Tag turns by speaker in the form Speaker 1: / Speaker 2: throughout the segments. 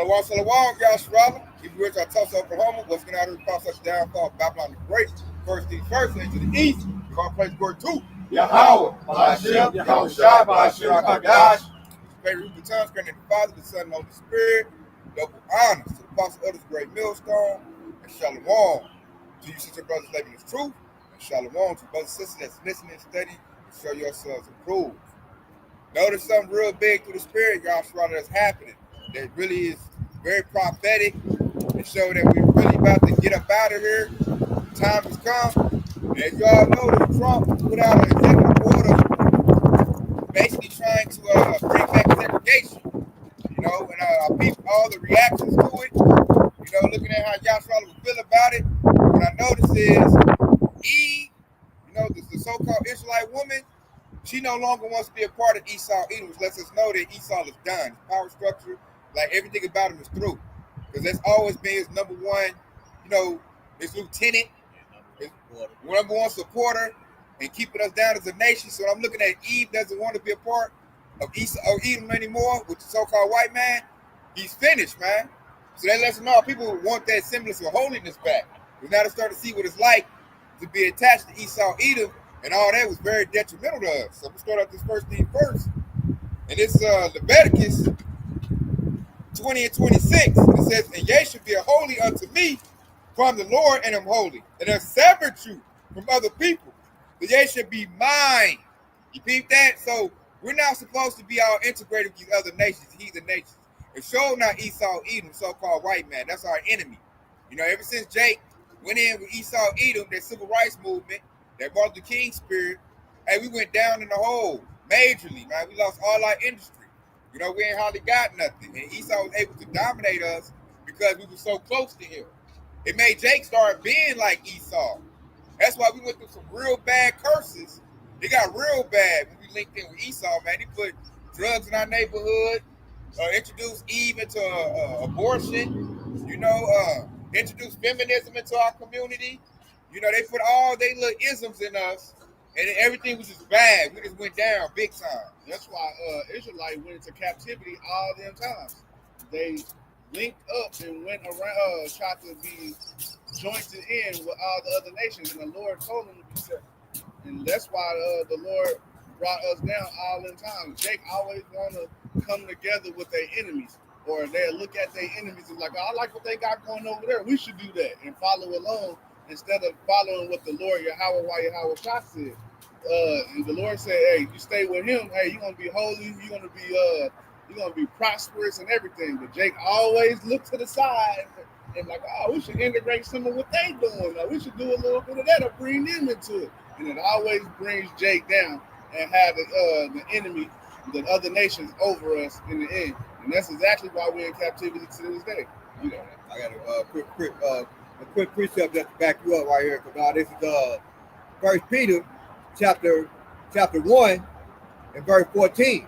Speaker 1: Shalom, Yashrala. If you reach our Tulsa, Oklahoma, what's going on across such downfall, Babylon the Great. First things first, into the east, we're going to place word two.
Speaker 2: Yahweh, Hashem, Yahushua, Hashem, Hakadosh.
Speaker 1: Favorite root of tongues, granted the Father, the Son, and the Holy Spirit. Double honors to the apostle of this great millstone. And shalom to you, sister brothers, living this truth. And shalom to brothers and sisters that's listening and studying and show yourselves approved. Notice something real big through the Spirit, Yahshua, that's happening. That really is very prophetic and show that we're really about to get up out of here. Time has come. And as y'all know, that Trump put out an executive order basically trying to bring back segregation. You know, and I peeped all the reactions to it. You know, looking at how Yahshua would feel about it. What I noticed is Eve, you know, the so-called Israelite woman, she no longer wants to be a part of Esau Edom, which lets us know that Esau is done. His power structure, like everything about him is through. Because that's always been his number one, you know, his lieutenant, his number one supporter, and keeping us down as a nation. So I'm looking at Eve doesn't want to be a part of Esau or Edom anymore, with the so-called white man. He's finished, man. So that lets us know people want that semblance of holiness back. We now to start to see what it's like to be attached to Esau Edom, and all that was very detrimental to us. So we'll start out this first thing first. And it's Leviticus 20 and 26. It says, and ye should be a holy unto me from the Lord, and am holy. And have severed you from other people, that ye should be mine. You peep that? So we're not supposed to be all integrated with these other nations, heathen nations. And show not Esau Edom, so-called white man. That's our enemy. You know, ever since Jake went in with Esau Edom, that civil rights movement, that Martin Luther King spirit, hey, we went down in the hole majorly, man. We lost all our industry. You know, we ain't hardly got nothing. And Esau was able to dominate us because we were so close to him. It made Jake start being like Esau. That's why we went through some real bad curses. It got real bad when we linked in with Esau, man. He put drugs in our neighborhood, introduced Eve into abortion, you know, introduced feminism into our community. You know, they put all they little isms in us, and everything was just bad. We just went down big time.
Speaker 2: That's why Israelites went into captivity all them times. They linked up and went around, tried to be jointed in with all the other nations, and the Lord told them to be separate. And that's why the Lord brought us down all them times. Jake always want to come together with their enemies, or they'll look at their enemies and like, oh, I like what they got going over there. We should do that and follow along instead of following what the Lord Yahweh Shah said. And the Lord said, hey, you stay with him, hey, you're gonna be holy, you're gonna be prosperous and everything. But Jake always looked to the side and like, oh, we should integrate some of what they doing. We should do a little bit of that or bring them into it. And it always brings Jake down and have the enemy, the other nations over us in the end. And that's exactly why we're in captivity to this day.
Speaker 3: You know, I got a quick precept just to back you up right here, because this is First Peter chapter 1 and verse 14.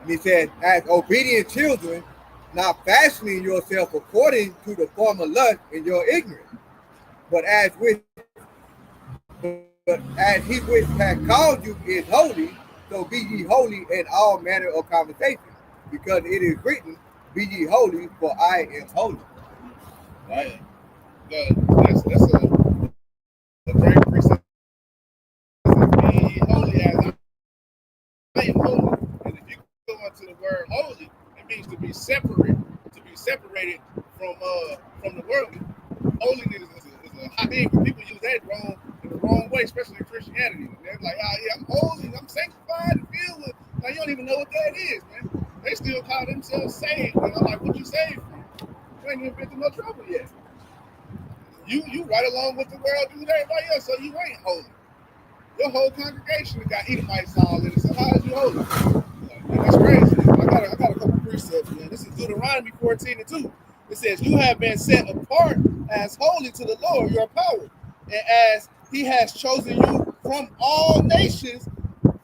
Speaker 3: And he said, as obedient children, not fashioning yourself according to the former lust in your ignorance, but as he which hath called you is holy, so be ye holy in all manner of conversation, because it is written, be ye holy, for I am holy.
Speaker 2: Right. That's a great precept. Be ye holy as I am holy. And if you go into the word holy, it means to be separated from the world. Holiness is a hot thing, but people use that in the wrong way, especially in Christianity. They're like, oh yeah, I'm holy, I'm sanctified and filled with. Now you don't even know what that is, man. They still call themselves saved. And I'm like, what you saved from? You ain't even been through no trouble yet. You right along with the world with everybody else, so you ain't holy. Your whole congregation got Edomites all in it, so how is you holy? Man, that's crazy. I got a couple precepts, man. This is Deuteronomy 14 and 2. It says, you have been set apart as holy to the Lord, your power, and as he has chosen you from all nations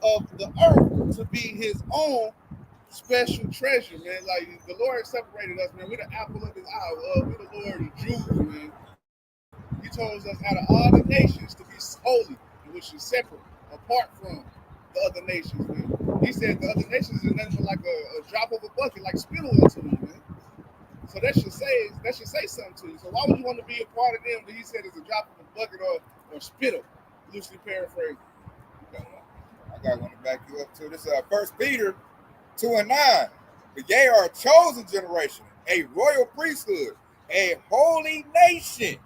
Speaker 2: of the earth to be his own special treasure, man. Like the Lord separated us, man. We're the apple of his eye. We're the Lord of Jews, man. He told us out of all the nations to be holy, which is separate, apart from the other nations, man. He said the other nations is nothing but like a drop of a bucket, like spittle into them, man. So that should say something to you. So why would you want to be a part of them that he said is a drop in the bucket or spittle, loosely paraphrased?
Speaker 1: I got one to back you up too. This is 1 Peter 2:9. But ye are a chosen generation, a royal priesthood, a holy nation,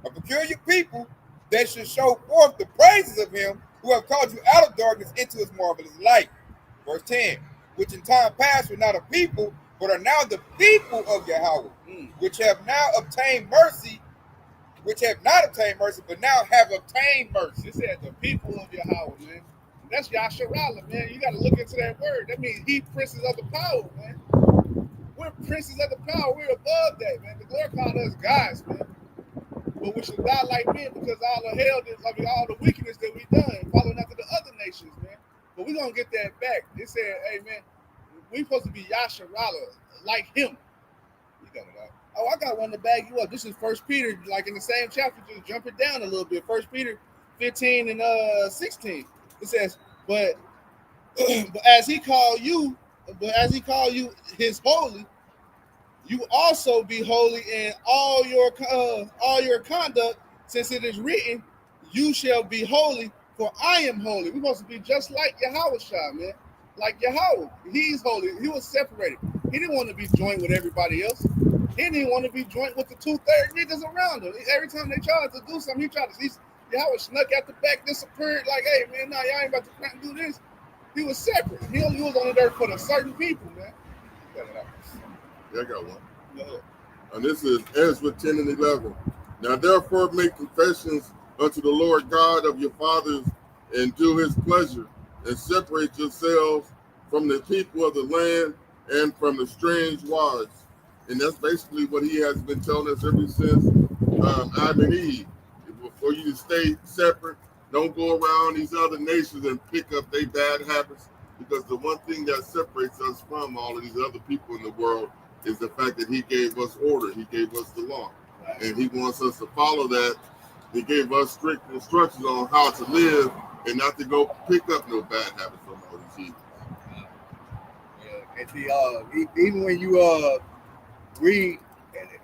Speaker 1: a peculiar people that should show forth the praises of him who have called you out of darkness into his marvelous light. Verse 10, which in time past were not a people, but are now the people of Yahweh, which have now obtained mercy, which have not obtained mercy, but now have obtained mercy.
Speaker 2: It said the people of Yahweh, man. That's Yasharallah, man. You got to look into that word. That means he princes of the power, man. We're princes of the power. We're above that, man. The Lord called us gods, man. But we should die like men because all the hell, all the wickedness that we done, following after the other nations, man. But we're going to get that back. They said, hey, man, we supposed to be Yasharallah, like him. You got it out. Oh, I got one to bag you up. This is 1 Peter, like in the same chapter, just jump it down a little bit. 1 Peter 15 and 16. It says, but as he called you his holy, you also be holy in all your conduct, since it is written, you shall be holy, for I am holy. We're supposed to be just like Yahweh Shah, man. Like Yahweh. He's holy. He was separated. He didn't want to be joined with everybody else. He didn't want to be joined with the 2/3 niggas around him. Every time they tried to do something, he tried to. Yahweh snuck out the back, disappeared, like, hey, man, nah, y'all ain't about to do this. He was separate. He was on the earth for the certain people, man.
Speaker 4: Yeah, I got one. And this is Ezra 10 and 11. Now, therefore, make confessions unto the Lord God of your fathers and do his pleasure, and separate yourselves from the people of the land and from the strange wives. And that's basically what he has been telling us ever since Adam and Eve. For you to stay separate, don't go around these other nations and pick up their bad habits, because the one thing that separates us from all of these other people in the world is the fact that he gave us order, he gave us the law, and he wants us to follow that. He gave us strict instructions on how to live and not to go pick up no bad habits from all these heathens.
Speaker 3: And see, even when you read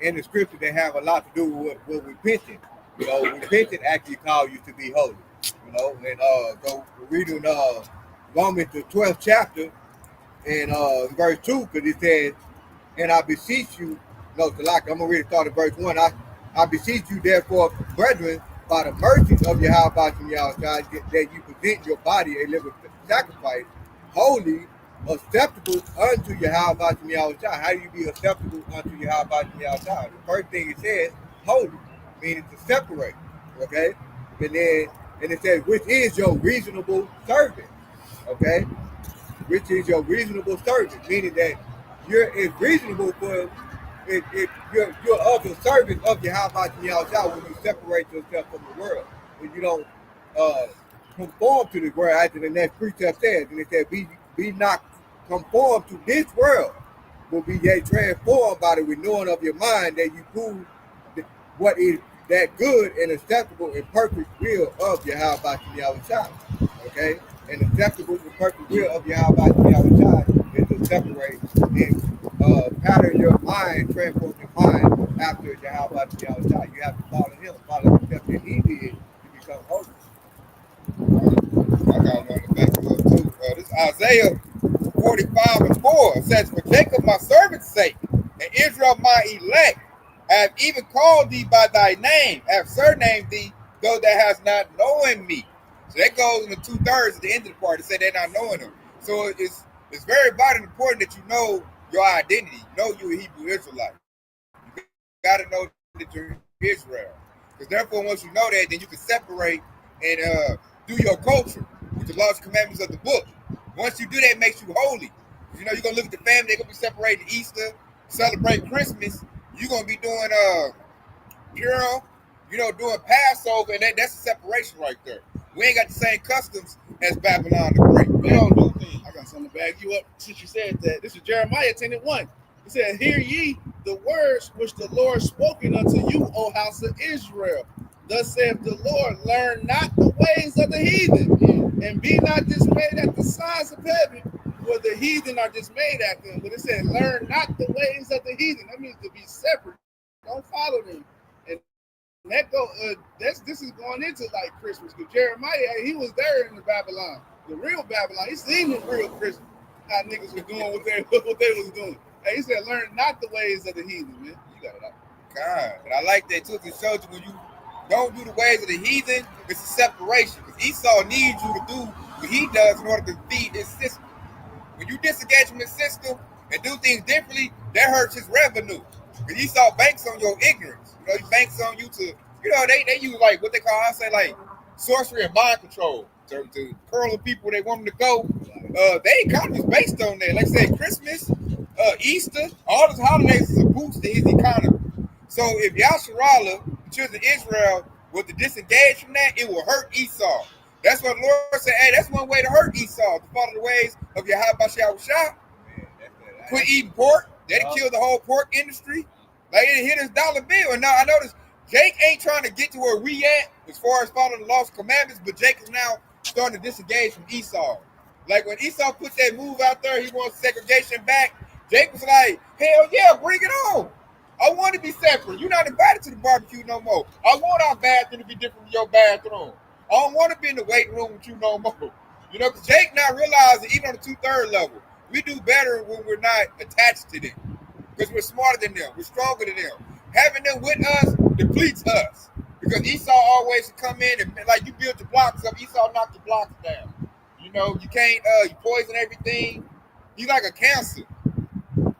Speaker 3: in the scripture, they have a lot to do with repenting. You know, repentance actually calls you to be holy. You know, and so we're reading Romans the 12th chapter and verse 2, because it says, and I beseech you, no, Salaki, I'm gonna read it start at verse 1. I beseech you, therefore, brethren, by the mercies of Yahweh that you present your body a living sacrifice, holy, acceptable unto Yahweh. How do you be acceptable unto Yahweh? The first thing it says, holy, meaning to separate, okay? And it says, which is your reasonable service, okay? Which is your reasonable service, meaning that it's reasonable for if you're of the service of Yahweh when you separate yourself from the world, when you don't conform to the world, as the next precept says, and it says, be not conformed to this world, but be ye transformed by the renewing of your mind, that you prove what is that good and acceptable and perfect will of Yahweh, okay? And acceptable and perfect will of Yahweh is to separate and pattern your mind, transform your mind after Yahweh. You have to follow him, follow the steps that he did to become holy.
Speaker 1: I got one to back you up too. This is Isaiah 45 and 4. It says, for Jacob my servant's sake, and Israel my elect, I have even called thee by thy name, I have surnamed thee, though thou hast not known me. So that goes in the 2/3 at the end of the part. It said they're not knowing him. So it's very vital and important that you know your identity. You know you're a Hebrew Israelite. You got to know that you're Israel. Because therefore, once you know that, then you can separate and do your culture with the laws and commandments of the book. Once you do that, it makes you holy. You know, you're going to look at the family. They're going to be celebrating Easter, celebrate Christmas. You're going to be doing Purim, doing Passover, and that's a separation right there. We ain't got the same customs as Babylon the Great. We don't do things.
Speaker 2: I got something to bag you up since you said that. This is Jeremiah 10 and 1. It said, hear ye the words which the Lord spoken unto you, O house of Israel. Thus saith the Lord, learn not the ways of the heathen, and be not dismayed at the signs of heaven, where the heathen are just made after him. But it said, learn not the ways of the heathen. That means to be separate. Don't follow them. And that this is going into like Christmas, because Jeremiah, he was there in the Babylon, the real Babylon. He seen the real Christmas, how niggas was doing what they was doing. Hey, he said, learn not the ways of the heathen, man. You got it out.
Speaker 1: God, but I like that too. It showed you when you don't do the ways of the heathen, it's a separation. Because Esau needs you to do what he does in order to feed his system. When you disengage from his system and do things differently, that hurts his revenue. Because Esau banks on your ignorance. You know, he banks on you to, you know, they use like what they call, I say like sorcery and mind control to curl the people they want them to go. Their economy is based on that. Like I said, Christmas, Easter, all those holidays is a boost to his economy. So if Yasharallah, the children of Israel, were to disengage from that, it will hurt Esau. That's what the Lord said, hey, that's one way to hurt Esau, to follow the ways of Yahweh Shah. Quit eating pork. That'll kill the whole pork industry. Like it hit his dollar bill. And now I notice Jake ain't trying to get to where we at as far as following the laws and commandments, but Jake is now starting to disengage from Esau. Like when Esau put that move out there, he wants segregation back. Jake was like, hell yeah, bring it on. I want to be separate. You're not invited to the barbecue no more. I want our bathroom to be different from your bathroom. I don't want to be in the waiting room with you no more. You know, because Jake now realizes even on the 2/3 level, we do better when we're not attached to them. Because we're smarter than them. We're stronger than them. Having them with us depletes us. Because Esau always come in and like you build your blocks up, Esau knock your blocks down. You know, you can't, you poison everything. He's like a cancer.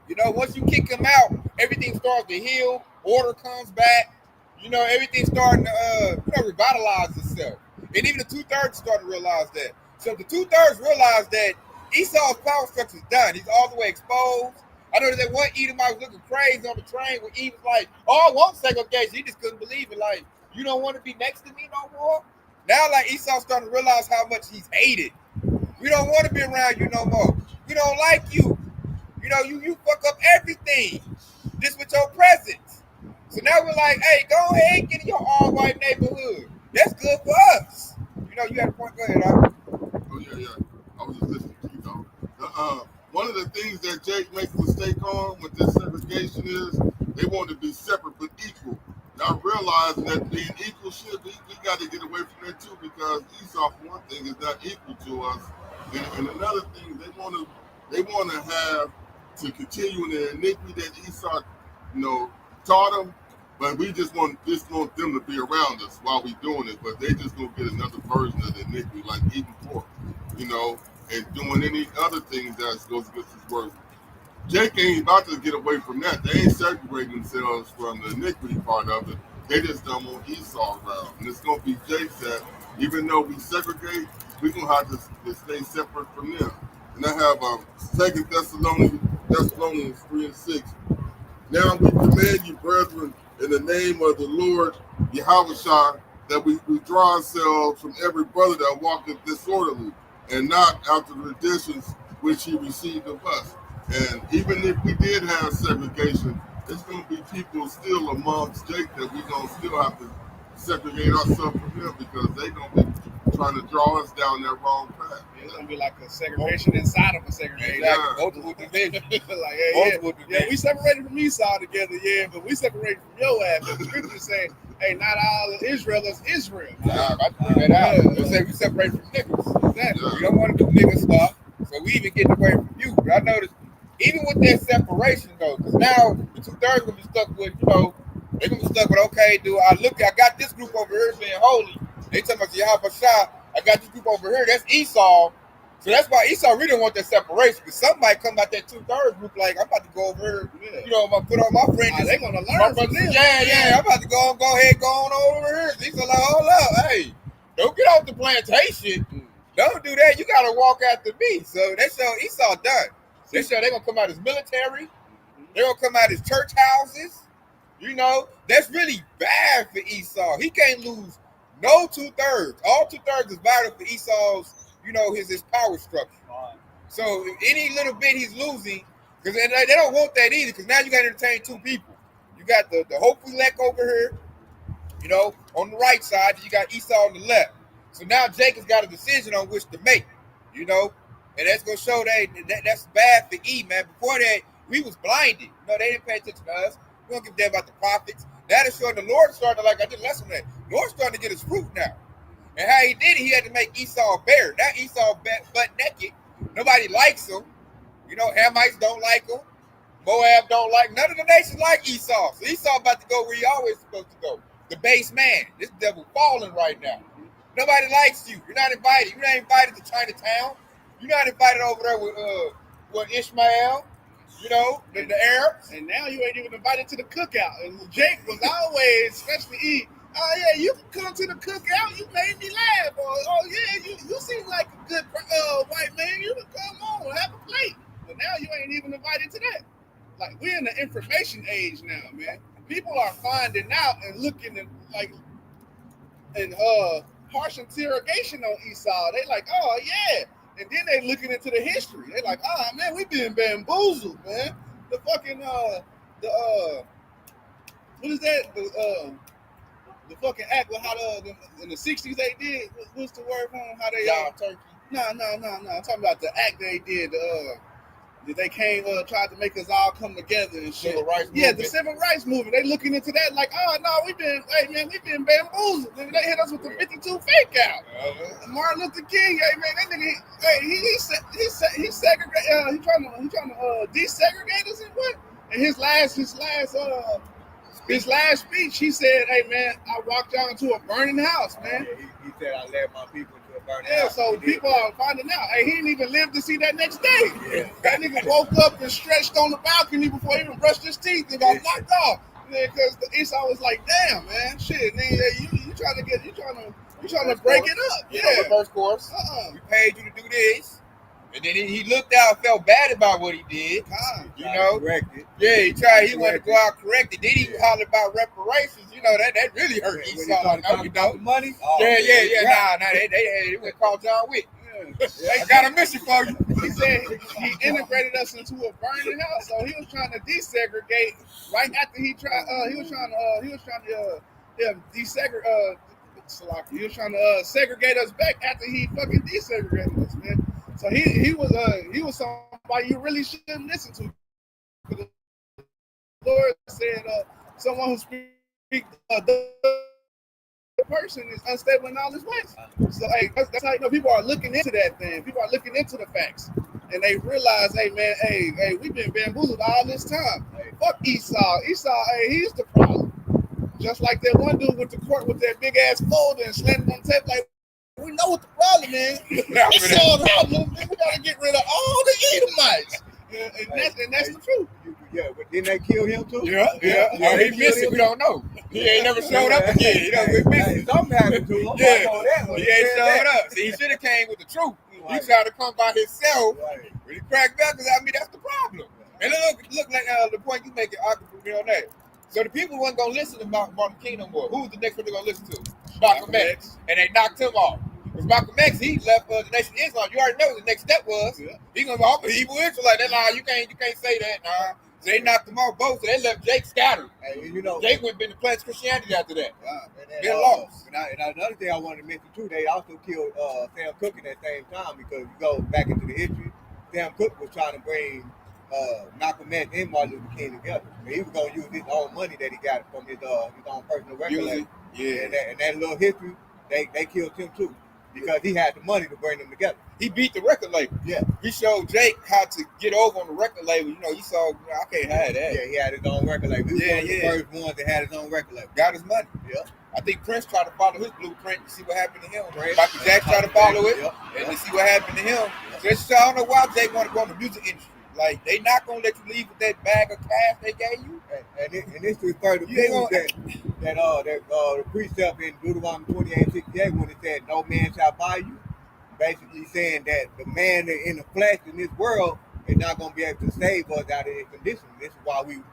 Speaker 1: You know, once you kick him out, everything starts to heal. Order comes back. You know, everything's starting to, revitalize itself. And even the 2/3 starting to realize that. So the 2/3 realized that Esau's power structure is done. He's all the way exposed. I know that one Edomite was looking crazy on the train when Eve was like, oh, I want segregation. He just couldn't believe it. Like, you don't want to be next to me no more? Now, like, Esau's starting to realize how much he's hated. We don't want to be around you no more. We don't like you. You know, you fuck up everything just with your presence. So now we're like, hey, go ahead and get in your all-white neighborhood. That's good for us. You know, you had a point. Go ahead, Al.
Speaker 4: Oh, yeah. I was just listening to you, though. One of the things that Jake makes a mistake on with this segregation is they want to be separate but equal. Not realizing that being equal shit, we got to get away from that too, because Esau, for one thing, is not equal to us. And another thing, they want to have to continue in the iniquity that Esau, taught them. But we just want them to be around us while we doing it. But they just gonna get another version of the iniquity, like eating pork, and doing any other things that goes against his word. Jake ain't about to get away from that. They ain't separating themselves from the iniquity part of it. They just don't want Esau around. And it's gonna be Jake that even though we segregate, we're gonna have to stay separate from them. And I have 2 Thessalonians 3:6. Now we command you, brethren, in the name of the Lord Yahushua, that we withdraw ourselves from every brother that walketh disorderly, and not after the traditions which he received of us. And even if we did have segregation, it's going to be people still amongst Jake that we're going to still have to segregate ourselves from them, because they're going to be trying to draw us down that wrong path.
Speaker 2: It's going to be like a segregation inside of a segregation.
Speaker 1: Exactly. Multiple divisions.
Speaker 2: We separated from Esau together, but we separated from your ass. But the scripture saying, hey, not all of Israel is Israel.
Speaker 1: Nah, I bring that out. They say we separate from niggas. Exactly. We don't want to do nigga stuff, so we even get away from you. But I noticed, even with that separation, though, because now the 2/3 going to be stuck with, they're going to be stuck with, okay, I got this group over here being holy. They talking about Yahweh Shah. I got this group over here. That's Esau. So that's why Esau really don't want that separation, because somebody come out that 2/3 group like, I'm about to go over here, I'm going to put on my friends.
Speaker 2: They're going to learn from them.
Speaker 1: Yeah, I'm about to go on over here. Esau like, hold up, hey, don't get off the plantation. Don't do that. You got to walk after me. So they show Esau done. They show they're going to come out as military. They're going to come out as church houses. That's really bad for Esau. He can't lose no 2/3. All 2/3 is vital for Esau's, his power structure. So if any little bit he's losing, because they don't want that either, because now you got to entertain two people. You got the hopeful elect over here, on the right side, and you got Esau on the left. So now Jacob's got a decision on which to make, And that's gonna show that's bad for E, man. Before that, we was blinded. You know, they didn't pay attention to us. We don't give a damn about the prophets. That is showing the Lord started, like I did a lesson on that. The Lord starting to get his fruit now. And how he did it, he had to make Esau bare. Now Esau butt naked. Nobody likes him. You know, Hamites don't like him. Moab don't like. None of the nations like Esau. So Esau about to go where he always supposed to go. The base man. This devil falling right now. Nobody likes you. You're not invited. You're not invited to Chinatown. You're not invited over there with Ishmael. You know, the Arabs.
Speaker 2: And now you ain't even invited to the cookout. And Jake was always, especially E, oh yeah, you can come to the cookout. You made me laugh. Or, oh yeah, you seem like a good white man. You can come on, have a plate. But now you ain't even invited to that. Like, we're in the information age now, man. People are finding out and looking at harsh interrogation on Esau. They like, oh yeah. And then they looking into the history. They like, oh man, we been bamboozled, man. The fucking what is that? The fucking act with how in the 60s they did. What's the word for them? How they
Speaker 1: Turkey.
Speaker 2: No. I'm talking about the act they did. That they came tried to make us all come together and shit.
Speaker 1: Civil rights
Speaker 2: Yeah,
Speaker 1: movement.
Speaker 2: the civil rights movement. They looking into that like, oh no, we been bamboozled. They hit us with the 52 fake out. Martin Luther King, hey man, that nigga, he segregate. He trying to desegregate us and what? And his last speech, he said, hey man, I walked y'all into a burning house, man.
Speaker 3: Yeah, he said I led my people into a burning
Speaker 2: Yeah,
Speaker 3: house.
Speaker 2: so people are finding out. Hey, he didn't even live to see that next day.
Speaker 3: Yeah.
Speaker 2: That nigga woke up and stretched on the balcony before he even brushed his teeth and got knocked off. Because Esau was like, damn, man, shit, nigga, you trying to break it up.
Speaker 1: You know, the first course.
Speaker 2: Uh-uh.
Speaker 1: We paid you to do this. And then he looked out, felt bad about what he did. You know?
Speaker 3: Corrected.
Speaker 1: Yeah, he wanted to go out correct it. Then he hollered about reparations. You know, that really hurt
Speaker 3: When he
Speaker 1: Esau.
Speaker 3: started
Speaker 1: No,
Speaker 3: talking
Speaker 1: you
Speaker 3: about
Speaker 1: don't.
Speaker 3: the money.
Speaker 1: Nah, they went and called John Wick. They got a mission for you.
Speaker 2: He said he integrated us into a burning house, so he was trying to desegregate right after he tried. He was trying to desegregate. He was trying to segregate us back after he fucking desegregated us, man. So he was somebody you really shouldn't listen to. The Lord said, someone who speaks the person is unstable in all his ways. So hey, that's how you know people are looking into that thing. People are looking into the facts, and they realize, hey man, hey, we've been bamboozled all this time. Hey, fuck Esau. Esau, hey, he's the problem. Just like that one dude went to court with that big ass folder and slammed on tape like, we know what the problem is. Esau the problem. We gotta get rid of all the Edomites. And that's the truth.
Speaker 3: Yeah, but didn't they kill him too?
Speaker 1: Yeah. He missed it. We don't know. He ain't never showed up again. You know, we missed it.
Speaker 3: Something happened to him.
Speaker 1: Yeah.
Speaker 3: I know that one.
Speaker 1: He ain't showed up. See, he should have came with the truth. He tried to come by himself.
Speaker 3: Right.
Speaker 1: But he cracked back because, I mean, that's the problem. And look like the point you make it arguably on that. So the people wasn't going to listen to Martin Luther King no more. Who was the next one they're going to listen to? Malcolm X. And they knocked him off. Because Malcolm X, he left the Nation of Islam. You already know what the next step was. Yeah. He going to go, I'm an evil Israelite. Nah, you can't say that. Nah. So they knocked them off both. So they left Jake scattered.
Speaker 3: Hey, you know,
Speaker 1: Jake went been to pledge Christianity after that.
Speaker 3: Been
Speaker 1: lost.
Speaker 3: And another thing I wanted to mention too, they also killed Sam Cooke at that same time because you go back into the history. Sam Cooke was trying to bring Malcolm X and Martin Luther King together. I mean, he was going to use his own money that he got from his own personal record label.
Speaker 1: Yeah.
Speaker 3: And that little history, they killed him too because he had the money to bring them together.
Speaker 1: He beat the record label.
Speaker 3: Yeah.
Speaker 1: He showed Jake how to get over on the record label. You know, he saw, I can't have that.
Speaker 3: Yeah, he had his own record label. He was one of the first ones that had his own record label.
Speaker 1: Got his money.
Speaker 3: Yeah.
Speaker 1: I think Prince tried to follow his blueprint to see what happened to him. Michael Jackson tried to follow it and to see what happened to him. So I don't know why Jake want to go in the music industry. Like, they not going to let you leave with that bag of cash they gave you.
Speaker 3: And this refers to the precept in Deuteronomy 28:68 when it said, no man shall buy you. Basically saying that the man in the flesh in this world is not going to be able to save us out of this condition. This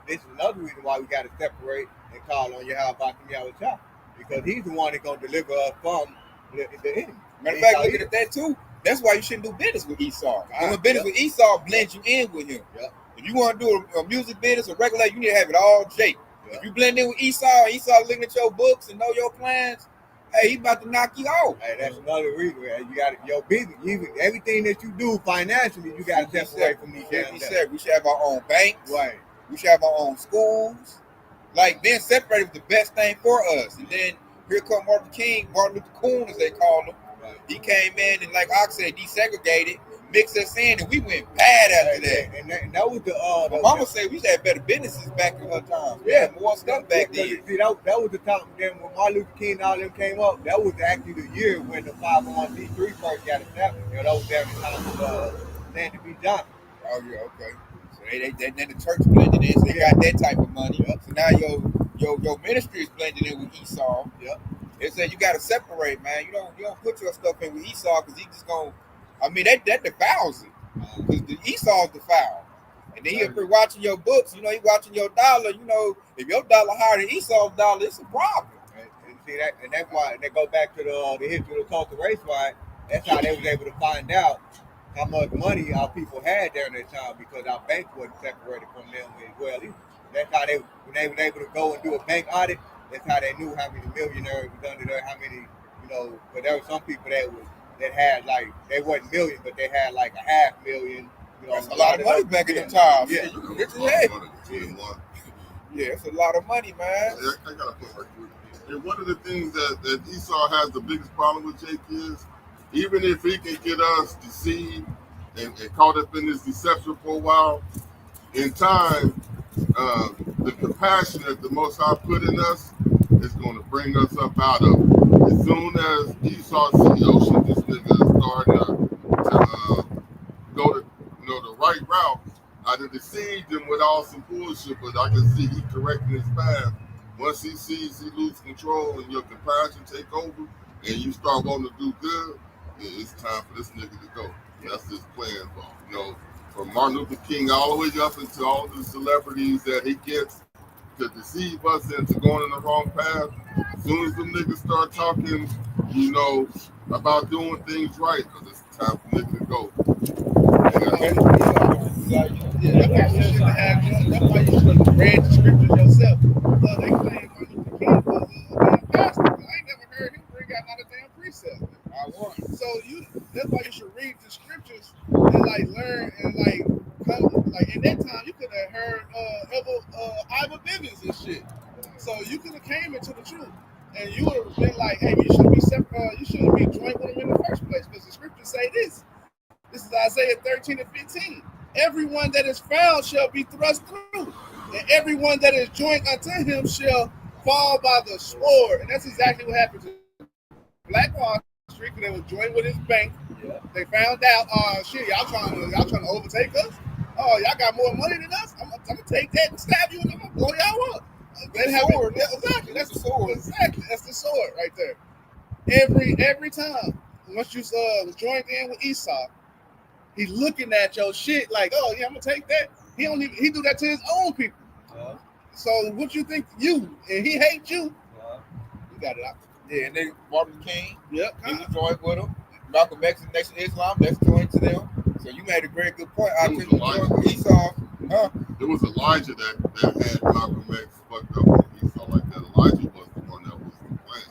Speaker 3: is another reason why we got to separate and call on Yahweh Yahweh, because he's the one that's going to deliver us from the enemy.
Speaker 1: Matter of fact, looking at that too, that's why you shouldn't do business with Esau. Doing business with Esau blends you in with him.
Speaker 3: Yeah.
Speaker 1: If you want to do a music business or regular, you need to have it all Jake. Yeah. If you blend in with Esau, and Esau looking at your books and know your plans, Hey, he about to knock you out.
Speaker 3: Hey, that's another reason. Man. You got your business, even everything that you do financially, you got to separate from these damn things.
Speaker 1: We should have our own banks.
Speaker 3: Right.
Speaker 1: We should have our own schools. Like, being separated was the best thing for us. And then here come Martin Luther King, as they call him.
Speaker 3: Right.
Speaker 1: He came in and, like Ox said, desegregated, mixed us in, and we went bad after that.
Speaker 3: And that was the
Speaker 1: My mama said we had better businesses back in her time. We
Speaker 3: Yeah,
Speaker 1: had more stuff back then.
Speaker 3: See, that was the time then when Martin Luther King and all them came up. That was actually the year when the 501c3 first got established. You know, that was during the time of Landon B. Johnson.
Speaker 1: Oh yeah, okay. So then the church blended in, so they got that type of money.
Speaker 3: Yep.
Speaker 1: So now your ministry is blended in with Esau.
Speaker 3: Yep.
Speaker 1: They said you got to separate, man. You don't put your stuff in with Esau because he just gonna. I mean that defiles it. Because the Esau's defiled. And then he up here watching your books. You know, he watching your dollar. You know, if your dollar higher than Esau's dollar, it's a problem.
Speaker 3: And see that, and that's why they go back to the history of the culture race fight. That's how they was able to find out how much money our people had during that time because our bank wasn't separated from them as well either. That's how when they were able to go and do a bank audit, that's how they knew how many millionaires was under there, how many, but there were some people that had like, they wasn't million, but they had like $500,000.
Speaker 1: That's a lot of money back in the time.
Speaker 3: Yeah.
Speaker 1: You can rich as heck. Yeah, it's a lot of money, man.
Speaker 4: I got a point right here. And one of the things that Esau has the biggest problem with, Jake, is even if he can get us deceived and caught up in this deception for a while, in time, the compassion that the Most High put in us is going to bring us up out of it. As soon as Esau see, oh shit, this nigga is starting to go the right route, I done deceived him with all some bullshit, but I can see he correcting his path. Once he sees he lose control and your compassion take over and you start wanting to do good, it's time for this nigga to go. That's his plan, from Martin Luther King all the way up into all the celebrities that he gets to deceive us into going in the wrong path. As soon as them niggas start talking, about doing things right, because it's time for niggas to go.
Speaker 2: That's why you should have read the scriptures yourself. They claim Martin Luther King was a damn pastor. I ain't never heard him bring out not a damn precept. So that's why you should read the scriptures and like learn and like come like in that time you could have heard Iva Bivens and shit. So you could have came into the truth and you would have been like, hey, you shouldn't be separate, you shouldn't be joined with him in the first place because the scriptures say this. This is Isaiah 13 and 15. Everyone that is found shall be thrust through, and everyone that is joined unto him shall fall by the sword. And that's exactly what happened to Black Wall Street, because they were joined with his bank. Yeah. They found out, shit, y'all trying to overtake us? Oh, y'all got more money than us? I'm gonna take that and stab you, and I'm gonna blow y'all up. Sword. Yeah, exactly. That's the sword. Exactly. That's the sword right there. Every time, once you was joined in with Esau, he's looking at your shit like, oh yeah, I'm gonna take that. He do that to his own people. So what you think and he hates you? You got it out.
Speaker 1: Yeah, and they Martin Luther King.
Speaker 2: Yep.
Speaker 1: He was joined with him. Malcolm X and Nation of Islam, that's joined to them. So you made a very good point. I think Esau.
Speaker 4: It was Elijah that had Malcolm X fucked up with Esau like that. Elijah was the one that was the plan.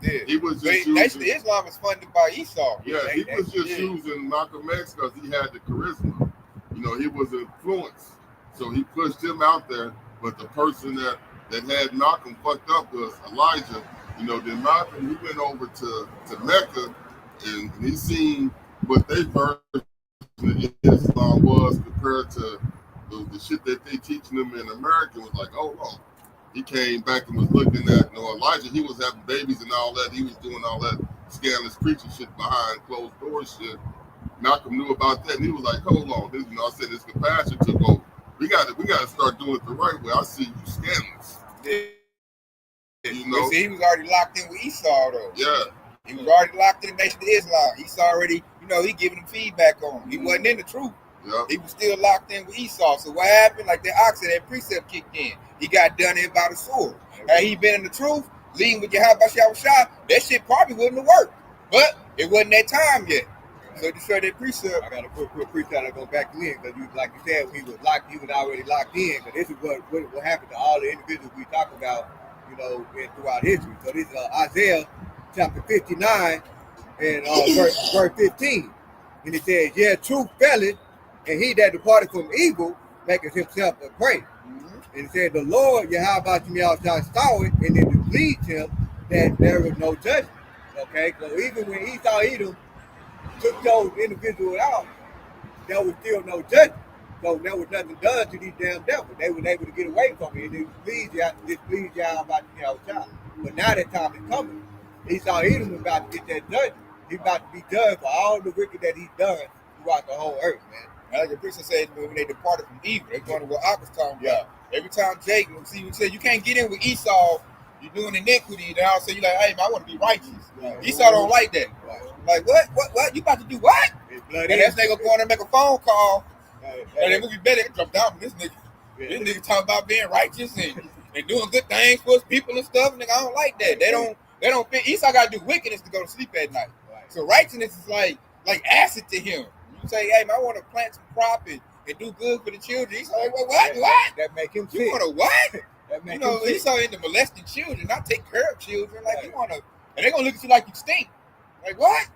Speaker 1: Yeah.
Speaker 4: He was just
Speaker 1: Nation of Islam is funded by Esau.
Speaker 4: Yeah, he was just using Malcolm X because he had the charisma. He was influenced. So he pushed him out there. But the person that had Malcolm fucked up was Elijah. Then Malcolm, he went over to Mecca and he seen what their version of Islam was compared to the shit that they teaching them in America. Was like, oh no. He came back and was looking at, Elijah, he was having babies and all that. He was doing all that scandalous preaching shit behind closed doors shit. Malcolm knew about that and he was like, hold on. I said his compassion took over. We got to start doing it the right way. I see you scandalous.
Speaker 1: Yeah. See, he was already locked in with Esau though.
Speaker 4: Yeah.
Speaker 1: He was already locked in the Nation of Islam. Esau already, he giving him feedback on him. He wasn't in the truth.
Speaker 4: Yep.
Speaker 1: He was still locked in with Esau. So what happened? Like the ox, that precept kicked in. He got done in by the sword. Had he been in the truth, leading with Yahweh Shah, that shit probably wouldn't have worked. But it wasn't that time yet. So to show that precept,
Speaker 3: I got a quick precept to go back in because like you said, he was already locked in. But this is what happened to all the individuals we talk about, throughout history. So this is Isaiah chapter 59 and verse 15. And it says, yeah, truth faileth, and he that departed from evil maketh himself a prey. And it said, the Lord, Yahweh saw it, and it pleased him that there was no judgment. Okay, so even when Esau Edom took those individuals out, there was still no judgment. So there was nothing done to these damn devils. They were able to get away from it, and it displeased Yahweh. But now that time is coming. Esau Edom is about to get that judgment. He's about to be judged for all the wicked that he's done throughout the whole earth, man.
Speaker 1: And like the priest said, when they departed from evil, they're going to what I was talking about. Every time Jacob, see, you said you can't get in with Esau, you're doing iniquity. Then I'll say, you're like, hey, man, I want to be righteous. Esau don't like that. Like, what? You about to do what? And that nigga go on there and make a phone call. And then we better jump down from this nigga. This nigga talking about being righteous and doing good things for his people and stuff. Nigga, I don't like that. They don't fit. Esau got to do wickedness to go to sleep at night. So righteousness is like acid to him. You say, hey, man, I want to plant some crop and do good for the children. He's like, what?
Speaker 3: That make him sick.
Speaker 1: You want to what?
Speaker 3: That make
Speaker 1: you know,
Speaker 3: him sick.
Speaker 1: Esau into molesting children, not take care of children. Like, you want to, and they're going to look at you like you stink. Like, what?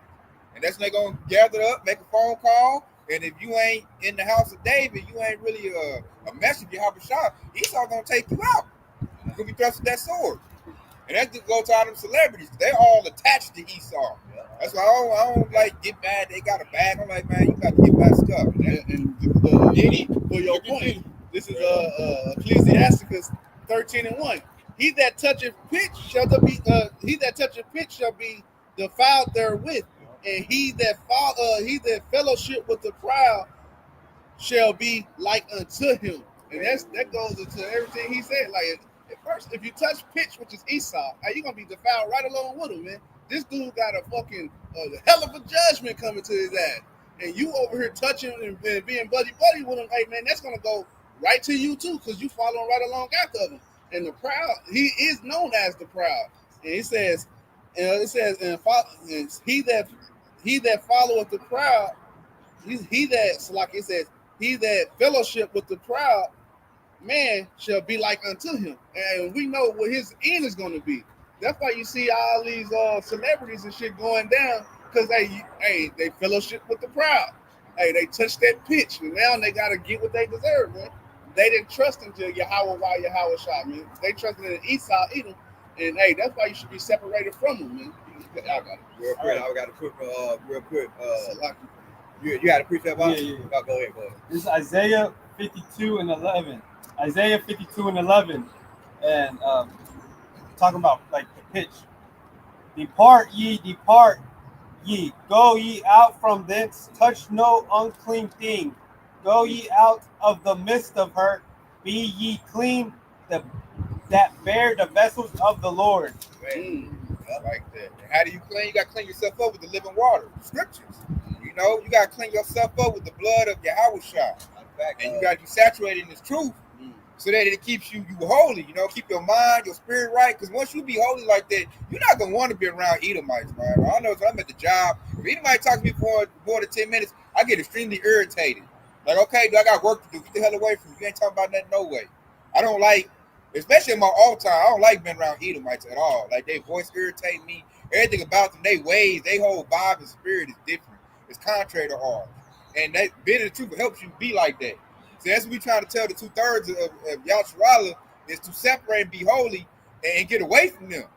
Speaker 1: And that's when they're going to gather up, make a phone call. And if you ain't in the house of David, you ain't really a messenger, Yahushua, Esau going to take you out. You're going to be thrust with that sword. And that's to go to all them celebrities. They're all attached to Esau. That's why I don't like get mad. They got a bag. I'm like, man, you got to get bad stuff.
Speaker 2: And for your point, this is Ecclesiasticus 13:1. He that toucheth pitch shall be defiled therewith, and he that fellowship with the proud shall be like unto him. And that goes into everything he said. Like at first, if you touch pitch, which is Esau, you're gonna be defiled right along with him, man. This dude got a fucking hell of a judgment coming to his ass. And you over here touching and being buddy with him, hey man, that's gonna go right to you too, because you following right along after him. And the proud, he is known as the proud. And he says, and he that followeth the proud, he that fellowship with the proud man shall be like unto him. And we know what his end is gonna be. That's why you see all these celebrities and shit going down, because they fellowship with the proud. Hey, they touch that pitch, and now they gotta get what they deserve, man. They didn't trust into Yahweh shot, man. They trusted in Esau, Edom, and hey, that's why you should be separated from them, man. I got it.
Speaker 3: Real quick, I got to put real quick. You got to preach that about?
Speaker 5: Yeah.
Speaker 3: Go ahead.
Speaker 5: This is Isaiah 52:11. Isaiah 52:11, and talking about like the pitch. Depart ye, go ye out from thence, touch no unclean thing. Go ye out of the midst of her, be ye clean, that bear the vessels of the Lord.
Speaker 1: I like that. And how do you clean? You got to clean yourself up with the living water, the scriptures. You know, you got to clean yourself up with the blood of Yahushua. And you got to be saturated in this truth so that it keeps you holy. You know, keep your mind, your spirit right. Because once you be holy like that, you're not going to want to be around Edomites, man. I know if I'm at the job, if Edomite talks to me for more than 10 minutes, I get extremely irritated. Like, okay, I got work to do. Get the hell away from me. You ain't talking about nothing, no way. I don't like, especially in my off time, I don't like being around Edomites at all. Like, their voice irritate me. Everything about them, they ways, they whole vibe and spirit is different. It's contrary to ours. And that being in the truth helps you be like that. So that's what we trying to tell the 2/3 of Yahshua is to separate and be holy and get away from them.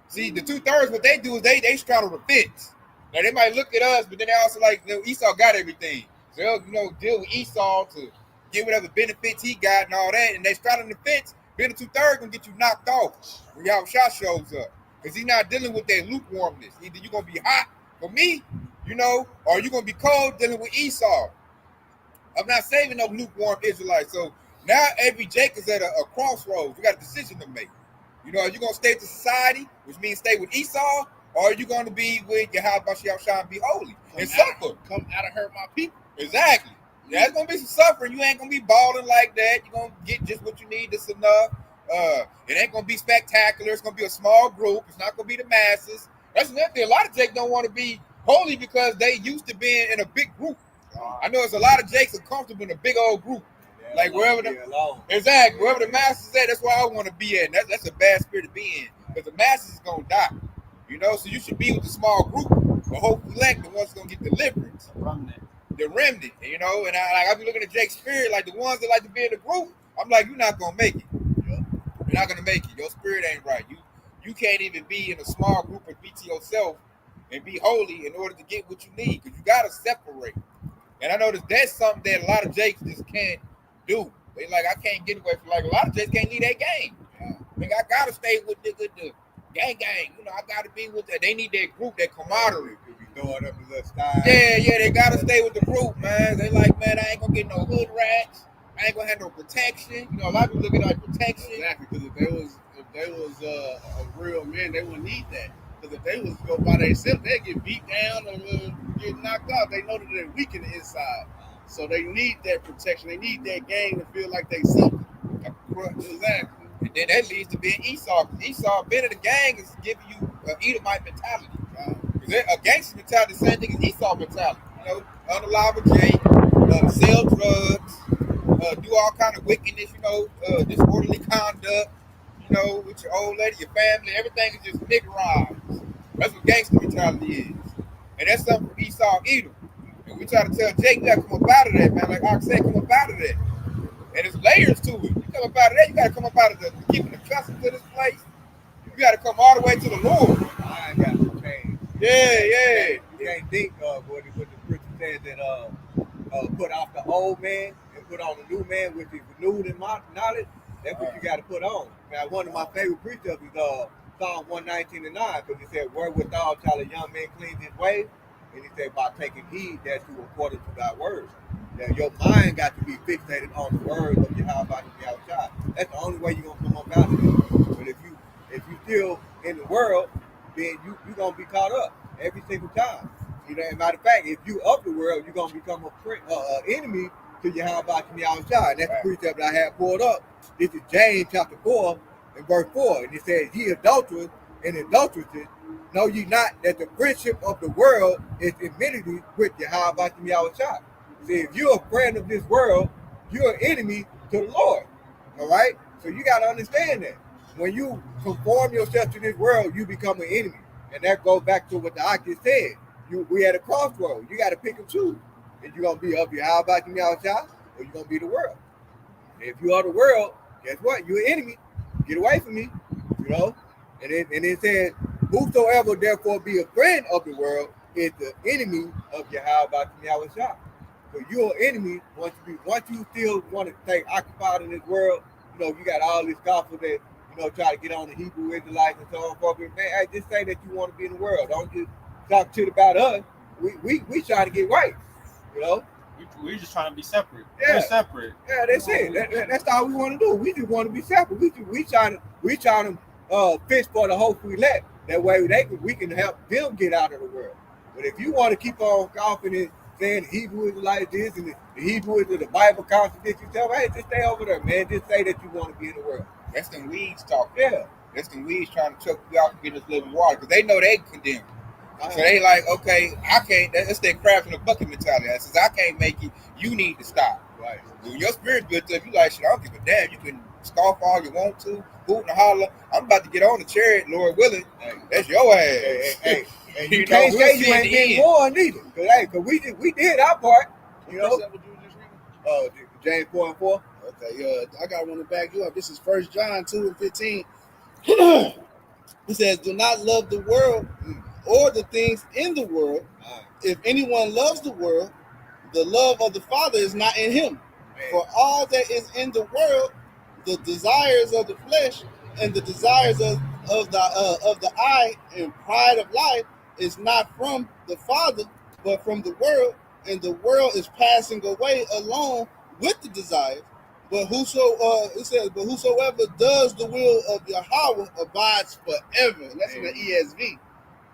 Speaker 1: See, the 2/3, what they do is they straddle the fence. Now, they might look at us, but then they also like, you know, Esau got everything. So they'll, you know, deal with Esau to get whatever benefits he got and all that. And they straddle the fence. Being the 2/3 gonna get you knocked off when Yahushua shows up. Because he's not dealing with that lukewarmness. Either you're going to be hot for me, you know, or you're going to be cold dealing with Esau. I'm not saving no lukewarm Israelites. So now every Jake is at a crossroads. We got a decision to make. You know, are you going to stay to society, which means stay with Esau, or are you going to be with Yahushua and be holy and suffer?
Speaker 2: Come out and hurt my people.
Speaker 1: Exactly. Yeah, there's going to be some suffering. You ain't going to be balling like that. You're going to get just what you need. That's enough. It ain't gonna be spectacular. It's gonna be a small group. It's not gonna be the masses. That's another thing. A lot of Jakes don't want to be holy because they used to being in a big group. I know there's a lot of Jakes are comfortable in a big old group, like wherever wherever the masses at. That's where I want to be at. And that's a bad spirit to be in because the masses is gonna die. You know, so you should be with the small group, but hopefully elect the ones that's gonna get deliverance.
Speaker 5: Remnant.
Speaker 1: The remnant, you know, and I be looking at Jake's spirit, like the ones that like to be in the group. I'm like, you're not gonna make it. You're not gonna make it. Your spirit ain't right. You can't even be in a small group and be to yourself and be holy in order to get what you need, because you gotta separate. And I noticed that's something that a lot of Jakes just can't do. They like, I can't get away from, like, a lot of Jakes can't leave that gang. Like, I gotta stay with the gang. You know, I gotta be with that. They need that group, that camaraderie.
Speaker 3: Throwing up a little style.
Speaker 1: Yeah, they gotta stay with the group, man. They like, man, I ain't gonna get no hood rats. I ain't gonna have no protection. You know, a lot of people look at like protection.
Speaker 2: Exactly, because if they was a real man, they wouldn't need that. Because if they was to go by themselves, they'd get beat down or get knocked out. They know that they're weak in the inside, so they need that protection. They need that gang to feel like they something. Exactly.
Speaker 1: And then that leads to being Esau. Esau, being in the gang is giving you an Edomite mentality. A gangster mentality, the same thing as Esau mentality. You know, unreliable Jake, sell drugs, do all kind of wickedness. You know, disorderly conduct. You know, with your old lady, your family, everything is just niggerized. That's what gangster mentality is, and that's something from Esau and Edom. And we try to tell Jake, you gotta come up out of that, man. Like I said, come up out of that. And there's layers to it. You come up out of that, you gotta come up out of the keeping the customs to this place. You gotta come all the way to the Lord.
Speaker 3: I ain't got to change.
Speaker 1: Yeah.
Speaker 3: You can't think of what the scripture says that put off the old man and put on the new man, which is renewed in my knowledge. That's what you got to put on. Now, one of my favorite precepts is Psalm 119:9, because he said, "Wherewithal shall a young man cleanse his way?" And he said, "By taking heed thereto according to thy words." Now, your mind got to be fixated on the words of Yahweh Yahweh. That's the only way you're gonna come up out of it. But if you still in the world, then you're gonna be caught up every single time. You know, as a matter of fact, if you of the world, you're gonna become an enemy to Yahweh Yahweh. That's the precept that I had pulled up. This is James chapter 4 and verse 4, and it says, "Ye adulterers and adulteresses, know ye not that the friendship of the world is enmity with Yahweh Yahweh." See, if you're a friend of this world, you're an enemy to the Lord. All right? So you got to understand that. When you conform yourself to this world, you become an enemy. And that goes back to what the Aki said. We at a crossroad. You got to pick and choose. If you're going to be of Yahweh or you're going to be the world. And if you are the world, guess what? You're an enemy. Get away from me. You know? And it says, "Whosoever therefore be a friend of the world is the enemy of Yahweh Yahweh." So you're an enemy once you still want to stay occupied in this world. You know, you got all these gospel that, you know, try to get on the Hebrew Israelites and so on. Man, hey, just say that you want to be in the world. Don't just talk shit about us. We trying to get right. You know?
Speaker 5: We're just trying to be separate.
Speaker 3: Yeah.
Speaker 5: We're separate.
Speaker 3: Yeah, that's it. That's all we want to do. We just want to be separate. We trying to fish for the hope we let. That way we can help them get out of the world. But if you want to keep on coughing and saying the Hebrew is like this and the Hebrew is the Bible contradicts itself, hey, just stay over there, man. Just say that you want to be in the world.
Speaker 1: That's them weeds talking.
Speaker 3: Yeah.
Speaker 1: That's them weeds trying to choke you out and get this living water, because they know they condemn. So they like, okay, I can't. That's their crab in the bucket mentality. That says, I can't make it. You need to stop.
Speaker 3: Right.
Speaker 1: When your spirit built up, you like, shit, I don't give a damn. You can scoff all you want to, hoot and holler. I'm about to get on the chariot, Lord willing.
Speaker 3: Hey.
Speaker 1: That's your ass.
Speaker 3: Hey. And you
Speaker 1: You
Speaker 3: can't
Speaker 1: know,
Speaker 3: say
Speaker 1: we'll
Speaker 3: you
Speaker 1: see
Speaker 3: ain't
Speaker 1: in the
Speaker 3: getting
Speaker 1: end.
Speaker 3: born neither. Because we did our part. You know.
Speaker 2: What's that what you were just reading?
Speaker 3: James 4:4.
Speaker 2: Okay, I got one to back you up. This is 1 John 2:15. It says, "Do not love the world or the things in the world. If anyone loves the world, the love of the Father is not in him. For all that is in the world, the desires of the flesh and the desires of the eye and pride of life is not from the Father, but from the world. And the world is passing away along with the desires. But it says, but whosoever does the will of Yahweh abides forever." And that's in the ESV.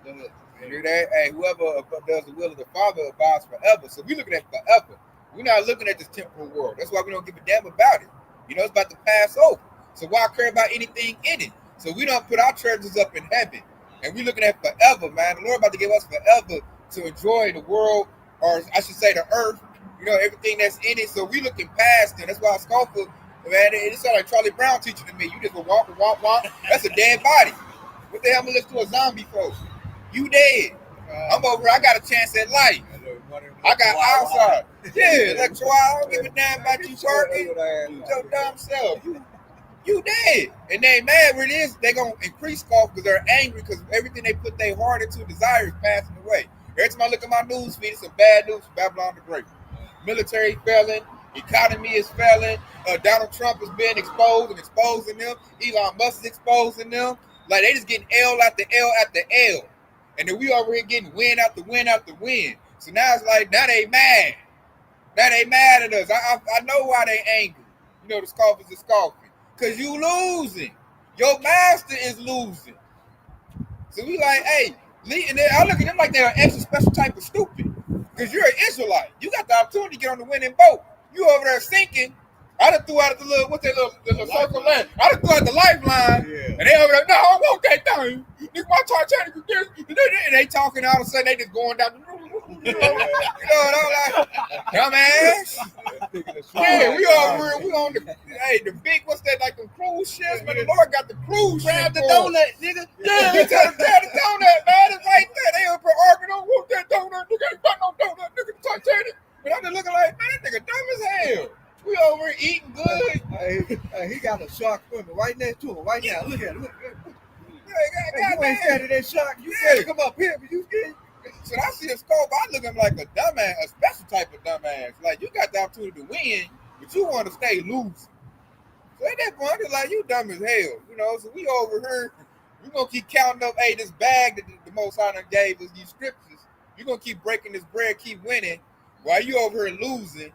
Speaker 1: You hear that? Hey, whoever does the will of the Father abides forever. So we're looking at forever. We're not looking at this temporal world. That's why we don't give a damn about it. You know, it's about to pass over. So why care about anything in it? So we don't put our treasures up in heaven. And we're looking at forever, man. The Lord about to give us forever to enjoy the world, or I should say the earth, you know, everything that's in it. So we looking past it. That's why Scofield, man, it sounds like Charlie Brown teaching to me. You just go walk. That's a dead body. What the hell am I listen to a zombie for? You dead. I'm over here. I got a chance at life. I got outside. Yeah, electoral. I don't give a damn about you working. Your dumb self. You dead. And they ain't mad where it is. They gonna increase cost because they're angry because everything they put their heart into desire is passing away. Every time I look at my news feed, it's some bad news from Babylon the Great. Military failing, economy is failing. Donald Trump is being exposed and exposing them. Elon Musk is exposing them. Like they just getting L after L after L. And then we over here getting win after win after win. So now it's like, now they mad. Now they mad at us. I know why they angry. You know, the scoffers is scoffing. Because you losing. Your master is losing. So we like, hey, and I look at them like they're an extra special type of stupid. Because you're an Israelite. You got the opportunity to get on the winning boat. You over there sinking. I done threw out the little, what's that little circle line? I done threw out the lifeline. Yeah. And they over there, no, I want that thing. This my Titanic. And they talking all of a sudden, they just going down. You know, like, dumbass. Yeah, we on the big, what's that, like the cruise ships? Man, the Lord got the cruise ship. Grab the donut, nigga. Yeah, grab the donut, man. It's right there. They up here arguing on, want that donut. Nigga ain't got no donut. Nigga, the Titanic. But I'm just looking like, man, that nigga dumb as hell. We over here eating good.
Speaker 3: He got a shark swimming right next to him right now. Look at him.
Speaker 1: You
Speaker 3: ain't scared of that shark. You scared to come up here, but you scared.
Speaker 1: So I see a scope. I look at him like a dumbass, a special type of dumbass. Like you got the opportunity to win, but you want to stay loose. So at that point, it's like you dumb as hell, you know. So we over here, we gonna keep counting up. Hey, this bag that the Most High gave us, these scriptures. You gonna keep breaking this bread, keep winning, while you over here losing.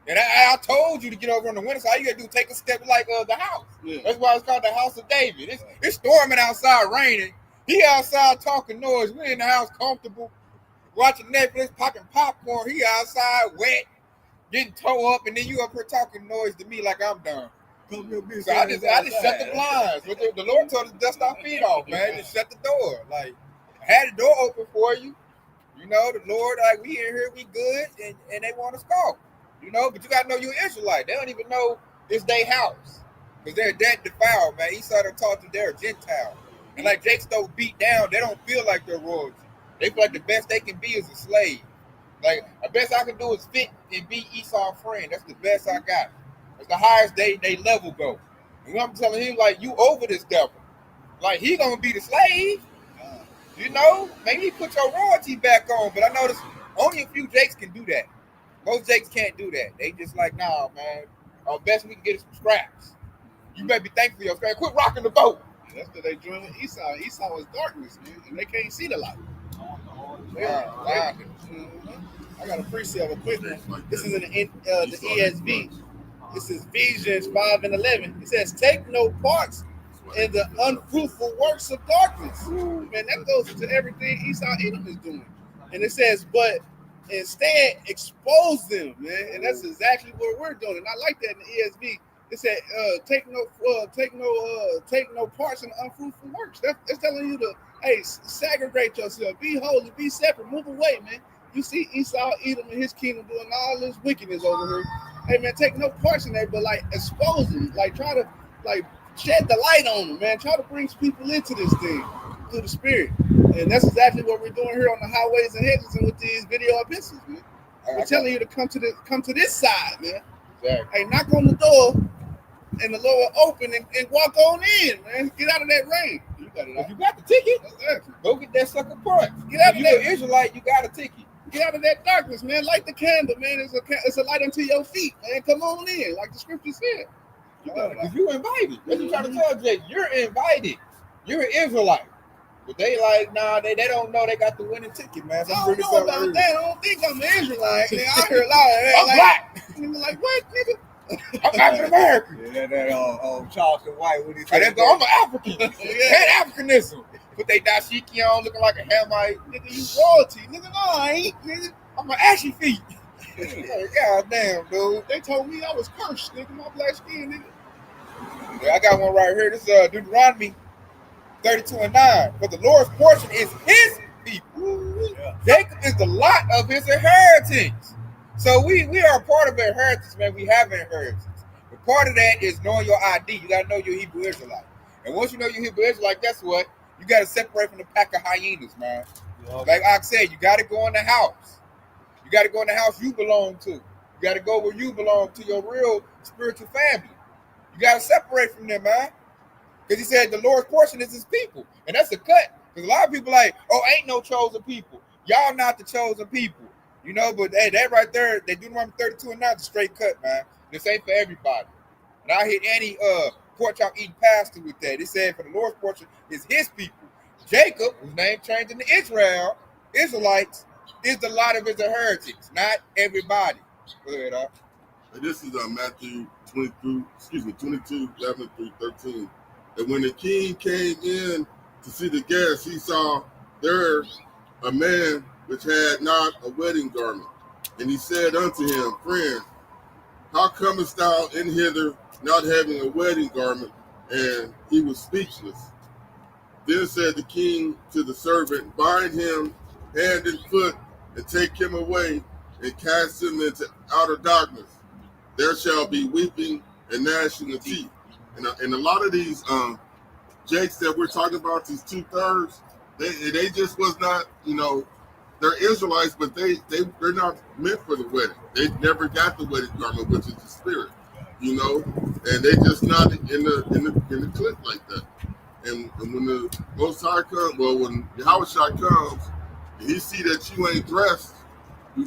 Speaker 1: And I told you to get over on the winning side. All you gotta do take a step like the house. Yeah. That's why it's called the house of David. It's storming outside, raining. He outside talking noise. We in the house comfortable, watching Netflix, popping popcorn. He outside wet, getting toe up, and then you up here talking noise to me like I'm done. So I just shut the blinds. But the Lord told us to dust our feet off, man. Just shut the door. Like I had the door open for you. You know, the Lord, like we in here, we good, and they want to scoff. You know, but you gotta know you're Israelite. They don't even know it's their house. Because they're that defiled, man. Esau done taught them they're a Gentile. And like Jake Stowe beat down, they don't feel like they're royalty. They feel like the best they can be is a slave. Like the best I can do is fit and be Esau's friend. That's the best I got. That's the highest they level go. And I'm telling him, like, you over this devil. Like he gonna be the slave. You know, maybe he put your royalty back on, but I noticed only a few Jakes can do that. Most Jakes can't do that. They just like, nah, man. Best we can get is some scraps. You better be thankful for your scraps. Quit rocking the boat.
Speaker 2: That's what they joined with Esau. Esau is darkness, man, and they can't see the light.
Speaker 1: I
Speaker 2: got a precept, a quick one. This is in the ESV. This is Ephesians 5:11. It says, "Take no parts in the unfruitful works of darkness." Man, that goes into everything Esau Edom is doing. And it says, but instead expose them, man. And that's exactly what we're doing. And I like that in the ESV. It said, take no parts in unfruitful works. That's telling you to, hey, segregate yourself, be holy, be separate, move away, man. You see Esau, Edom, and his kingdom doing all this wickedness over here. Hey, man, take no parts in that, but like expose them, like try to like shed the light on them, man. Try to bring people into this thing through the spirit. And that's exactly what we're doing here on the highways and hedges and with these video epistles, man. We're telling you to come to this side, man. Exactly. Hey, knock on the door, and the Lord will open and walk on in, man. Get out of that rain.
Speaker 1: You got it. If you got the ticket, go get that sucker part.
Speaker 2: Get out of that
Speaker 1: Israelite. You got a ticket.
Speaker 2: Get out of that darkness, man. Light the candle, man. It's a light unto your feet, man. Come on in, like the scripture said.
Speaker 1: Because you invited. That's what I'm trying to tell Jake. You're invited. You're an Israelite. But they like, nah, they don't know they got the winning ticket, man. So
Speaker 2: I don't know about that. I don't think I'm an Israelite. I hear a lot of that.
Speaker 1: I'm
Speaker 2: like,
Speaker 1: black.
Speaker 2: Nigga like, what, nigga?
Speaker 1: I'm African American.
Speaker 3: Yeah, that Charleston White. What he said?
Speaker 1: I'm an African. And Africanism. Put they dashiki on, looking like a Hamite.
Speaker 2: Nigga, you royalty. Nigga, no, I ain't. Nigga,
Speaker 1: I'm an ashy feet. God damn, dude.
Speaker 2: They told me I was cursed, nigga. My black skin, nigga.
Speaker 1: Yeah, I got one right here. This is Deuteronomy 32:9. But the Lord's portion is his people. Yeah. Jacob is the lot of his inheritance. So we are a part of the inheritance, man. We have an inheritance. But part of that is knowing your ID. You got to know your Hebrew Israelite. And once you know your Hebrew Israelite, guess what? You got to separate from the pack of hyenas, man.
Speaker 5: Yup.
Speaker 1: Like I said, you got to go in the house. You got to go in the house you belong to. You got to go where you belong to your real spiritual family. You got to separate from them, man. Because he said the Lord's portion is his people. And that's a cut. Because a lot of people like, oh, ain't no chosen people. Y'all not the chosen people. You know, but hey, that right there, they Deuteronomy 32 and 9 is a straight cut, man. This ain't for everybody. And I hit any pork chop eating pastor with that. It said for the Lord's portion is his people. Jacob, whose name changed into Israel, Israelites, is the lot of his heretics, not everybody. Go ahead, Doc.
Speaker 4: And this is Matthew 22, 11 through 13. And when the king came in to see the guests, he saw there a man which had not a wedding garment. And he said unto him, Friend, how comest thou in hither not having a wedding garment? And he was speechless. Then said the king to the servant, Bind him hand and foot, and take him away, and cast him into outer darkness. There shall be weeping and gnashing of teeth. And a lot of these jakes that we're talking about, these 2/3, they just was not, they're Israelites, but they're not meant for the wedding. They never got the wedding garment, which is the spirit, and they just not in the clip like that. And when the Most High comes, when Yahushua comes, and he see that you ain't dressed, you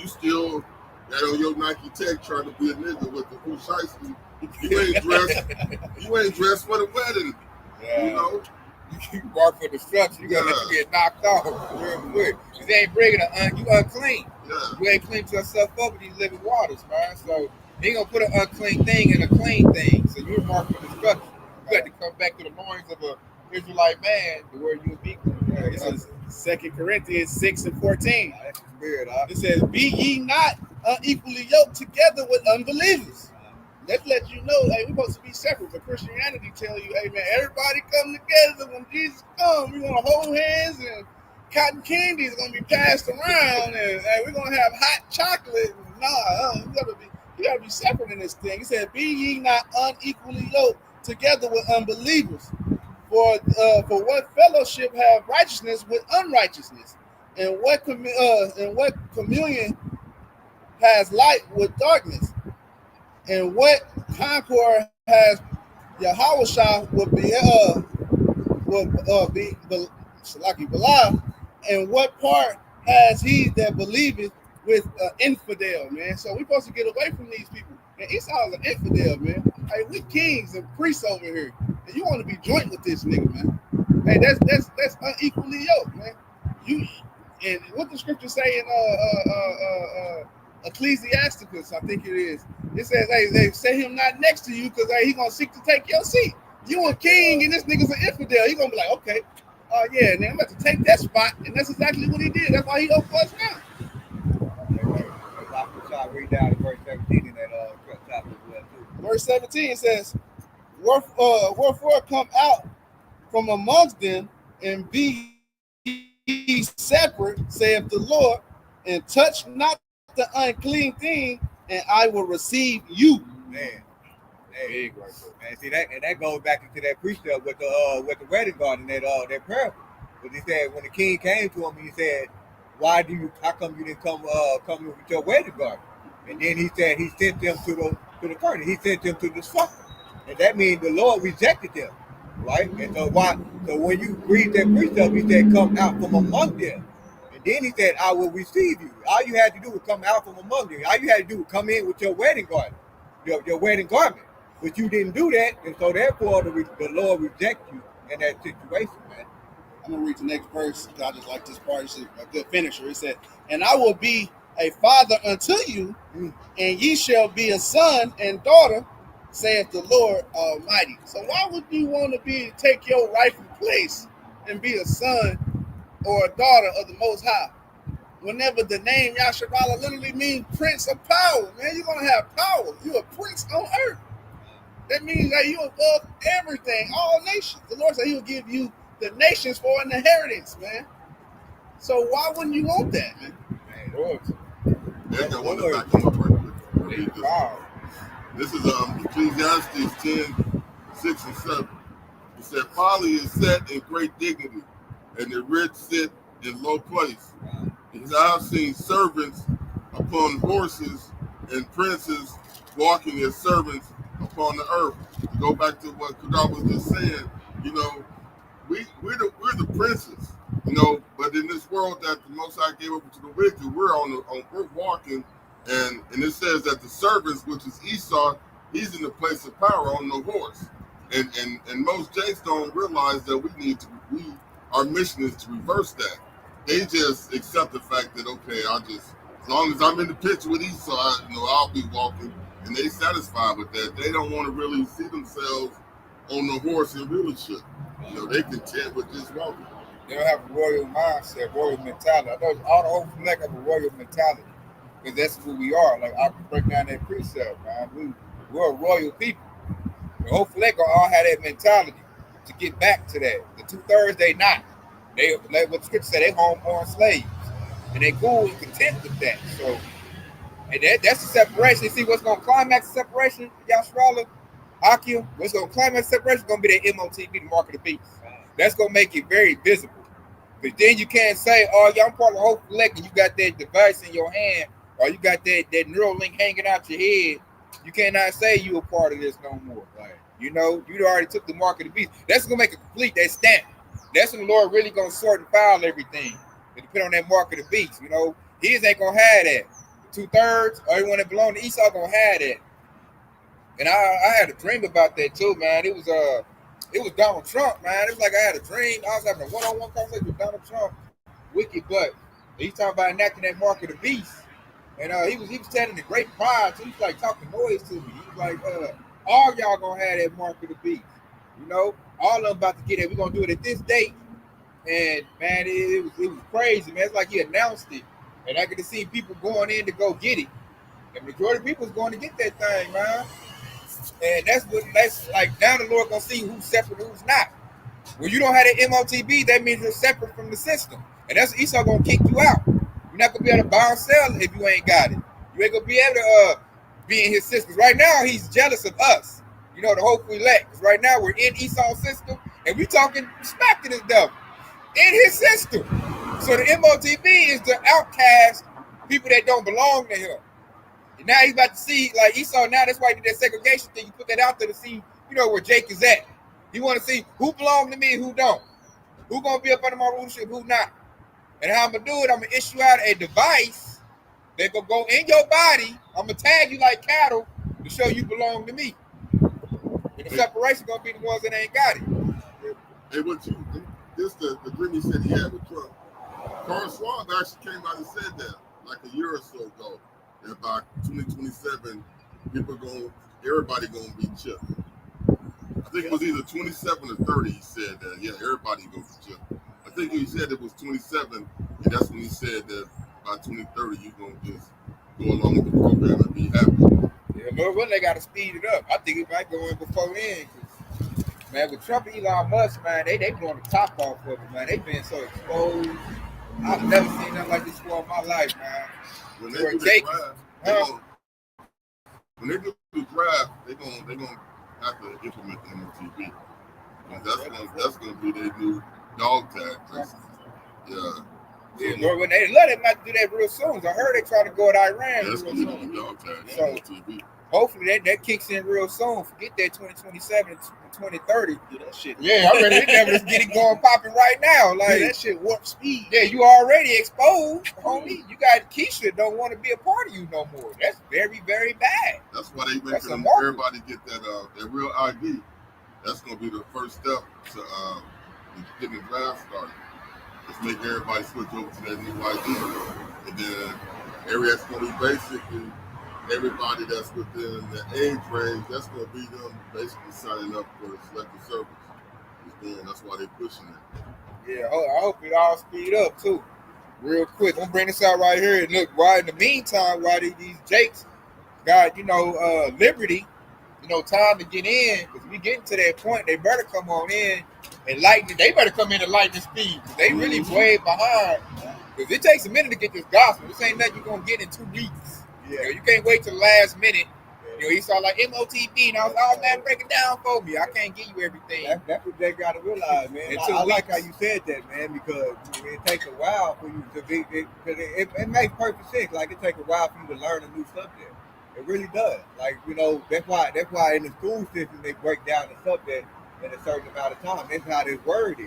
Speaker 4: still got on your Nike Tech trying to be a nigga with the Fushaiski. You ain't dressed for the wedding,
Speaker 1: Yeah. You bark for destruction. You gotta let you get knocked off real quick. You ain't bringing you unclean.
Speaker 4: Yeah.
Speaker 1: You ain't cleaned yourself up with these living waters, man. So they gonna put an unclean thing in a clean thing. So you're marked for destruction. You got to come back to the loins of an Israelite man to where you'll be clean.
Speaker 2: Yeah, this is 2 Corinthians 6 and 14.
Speaker 3: That's weird, huh?
Speaker 2: It says, Be ye not unequally yoked together with unbelievers. Let's let you know, hey, we're supposed to be separate. But Christianity tell you, hey, man, everybody come together. When Jesus comes, we're going to hold hands and cotton candy is going to be passed around. And hey, we're going to have hot chocolate. You got to be separate in this thing. He said, Be ye not unequally yoked together with unbelievers. For what fellowship have righteousness with unrighteousness? And what communion has light with darkness? And what concord has Yahushua will be Belial? And what part has he that believeth with infidel, man? So we're supposed to get away from these people. And Esau is an infidel, man. Hey, we kings and priests over here, and you want to be joint with this nigga, man? Hey, that's unequally yoked, man. And what the scripture say in Ecclesiasticus, I think it is. It says, hey, they set him not next to you because he gonna seek to take your seat. You a king and this nigga's an infidel. He gonna be like, okay, yeah, and then I'm about to take that spot, and that's exactly what he did. That's why he over us now.
Speaker 3: I'll read down to verse 17 in that chapter as well too.
Speaker 2: Verse 17 says, Wherefore come out from amongst them and be ye separate, saith the Lord, and touch not the unclean thing, and I will receive you.
Speaker 3: Man, big right there, man. See that goes back into that precept with the wedding garden, that parable. But he said when the king came to him, he said, how come you didn't come with your wedding garden? And then he said he sent them to the curtain. He sent them to the sucker. And that means the Lord rejected them, right? And so when you read that precept, he said, come out from among them. And then he said, I will receive you. All you had to do was come out from among them. All you had to do was come in with your wedding garment, your wedding garment. But you didn't do that, and so therefore the Lord rejects you in that situation, man.
Speaker 2: I'm going to read the next verse. I just like this part. It's a good finisher. It said, And I will be a father unto you, and ye shall be a son and daughter, saith the Lord Almighty. So why would you want to take your rightful place and be a son or a daughter of the Most High? Whenever the name Yasharala literally means prince of power, man, you're going to have power. You're a prince on earth. That means that you're above everything, all nations. The Lord said he will give you the nations for an inheritance, man. So why wouldn't you want that, man?
Speaker 4: There's one that I come up right now. This is Ecclesiastes 10, 6 and 7. It said, folly is set in great dignity, and the rich sit in low place. He said, I've seen servants upon horses and princes walking as servants upon the earth. To go back to what Kadar was just saying, you know, we're the princes, you know, but in this world that the Most High gave over to the wicked, we're walking, and it says that the servants, which is Esau, he's in the place of power on the horse, and most Jakes don't realize that our mission is to reverse that. They just accept the fact that as long as I'm in the picture with Esau, I'll be walking, and they satisfied with that. They don't want to really see themselves on the horse in rulership. You know, they content with just walking.
Speaker 1: They don't have a royal mindset, royal mentality. I know all the whole flag have a royal mentality because that's who we are. Like I can break down that precept, man. We're a royal people. The whole flag all have that mentality to get back to that. The 2/3 they not. They like what the scripture said, they homeborn slaves. And they cool and content with that. So and that's the separation. You see what's gonna climax the separation, Yashrala, Akim? What's gonna climax the separation is gonna be that MOTB, the mark of the beast. That's gonna make it very visible. But then you can't say, oh, y'all part of the whole flag and you got that device in your hand, or you got that neural link hanging out your head. You cannot say you a part of this no more. Like, you know, you already took the mark of the beast. That's gonna make it complete, that stamp. That's when the Lord really gonna sort and file everything. And put on that mark of the beast, you know. His ain't gonna have that. The 2/3, everyone that belong to Esau gonna have that. And I had a dream about that too, man. It was Donald Trump, man. It was like I had a dream. I was having a one-on-one conversation with Donald Trump, wicked butt. He's talking about enacting that mark of the beast. And he was standing in great pride, so he was like talking noise to me. He was like, all y'all gonna have that mark of the beast. You know, all of them about to get it. We're gonna do it at this date. And man, it was crazy, man. It's like he announced it. And I could see people going in to go get it. The majority of people is going to get that thing, man. And that's like now the Lord gonna see who's separate and who's not. When you don't have that MOTB, that means you're separate from the system. And that's Esau gonna kick you out. You're not gonna be able to buy or sell if you ain't got it. You ain't gonna be able to be in his system. Right now, he's jealous of us. You know, the hopeful elect. Because right now we're in Esau's system and we talking smack to this devil in his system. So the MOTB is the outcast, people that don't belong to him. And now he's about to see, like Esau, now that's why he did that segregation thing. You put that out there to see, you know, where Jake is at. He want to see who belong to me and who don't. Who going to be up under my rulership, who not. And how I'm going to do it, I'm going to issue out a device that going to go in your body. I'm going to tag you like cattle to show you belong to me. And the separation going to be the ones that ain't got it.
Speaker 4: Hey, the dream he said he had with Trump. Carl Schwab actually came out and said that like a year or so ago. That by 2027, everybody gonna be chipped. I think it was either 27 or 30. He said that. Yeah, everybody gonna be chipped. I think he said it was 27, and that's when he said that by 2030 you gonna just go along with the program and be happy.
Speaker 1: Yeah, Lord, well, they gotta speed it up. I think it might go in before then. Man, with Trump and Elon Musk, man, they blowing the top off of it, man. They been so exposed. I've never seen nothing like this before in my life, man.
Speaker 4: When they do the draft, when they do the draft, they're gonna have to implement the MOTB. That's gonna be their new dog tag, basically. Yeah.
Speaker 1: Lord, when they let them not do that real soon. I heard they trying to go at Iran.
Speaker 4: Yeah, that's gonna be the new dog tag,
Speaker 1: so,
Speaker 4: MOTB.
Speaker 1: Hopefully that kicks in real soon. Forget that 2027 and 2030.
Speaker 2: Yeah, that shit.
Speaker 1: Yeah, I'm ready to get it going popping right now. Like
Speaker 2: that shit warp speed.
Speaker 1: Yeah, you already exposed, homie. You got Keisha don't want to be a part of you no more. That's very, very bad.
Speaker 4: That's why they make everybody get that real ID. That's gonna be the first step to getting the draft started. Just make everybody switch over to that new ID, and then that's gonna be basically everybody that's within the age range. That's gonna be them basically signing up for the selective service. That's why they're pushing it.
Speaker 1: Yeah, I hope it all speed up too. Real quick. I'm gonna bring this out right here. And look, in the meantime, while these Jakes got, liberty, time to get in, because we getting to that point, they better come on in and lightning. They better come in at lightning speed. They really way behind. Because it takes a minute to get this gospel. This ain't nothing you're gonna get in 2 weeks. Yeah. You can't wait till the last minute You know, Esau like MOTB, and I was, oh man, break it down for me. I can't give you everything.
Speaker 3: That's what they got to realize, man. I like how you said that, man, because it takes a while for you to be. It makes perfect sense. Like it takes a while for you to learn a new subject. It really does. Like that's why in the school system they break down the subject in a certain amount of time. That's how this word is.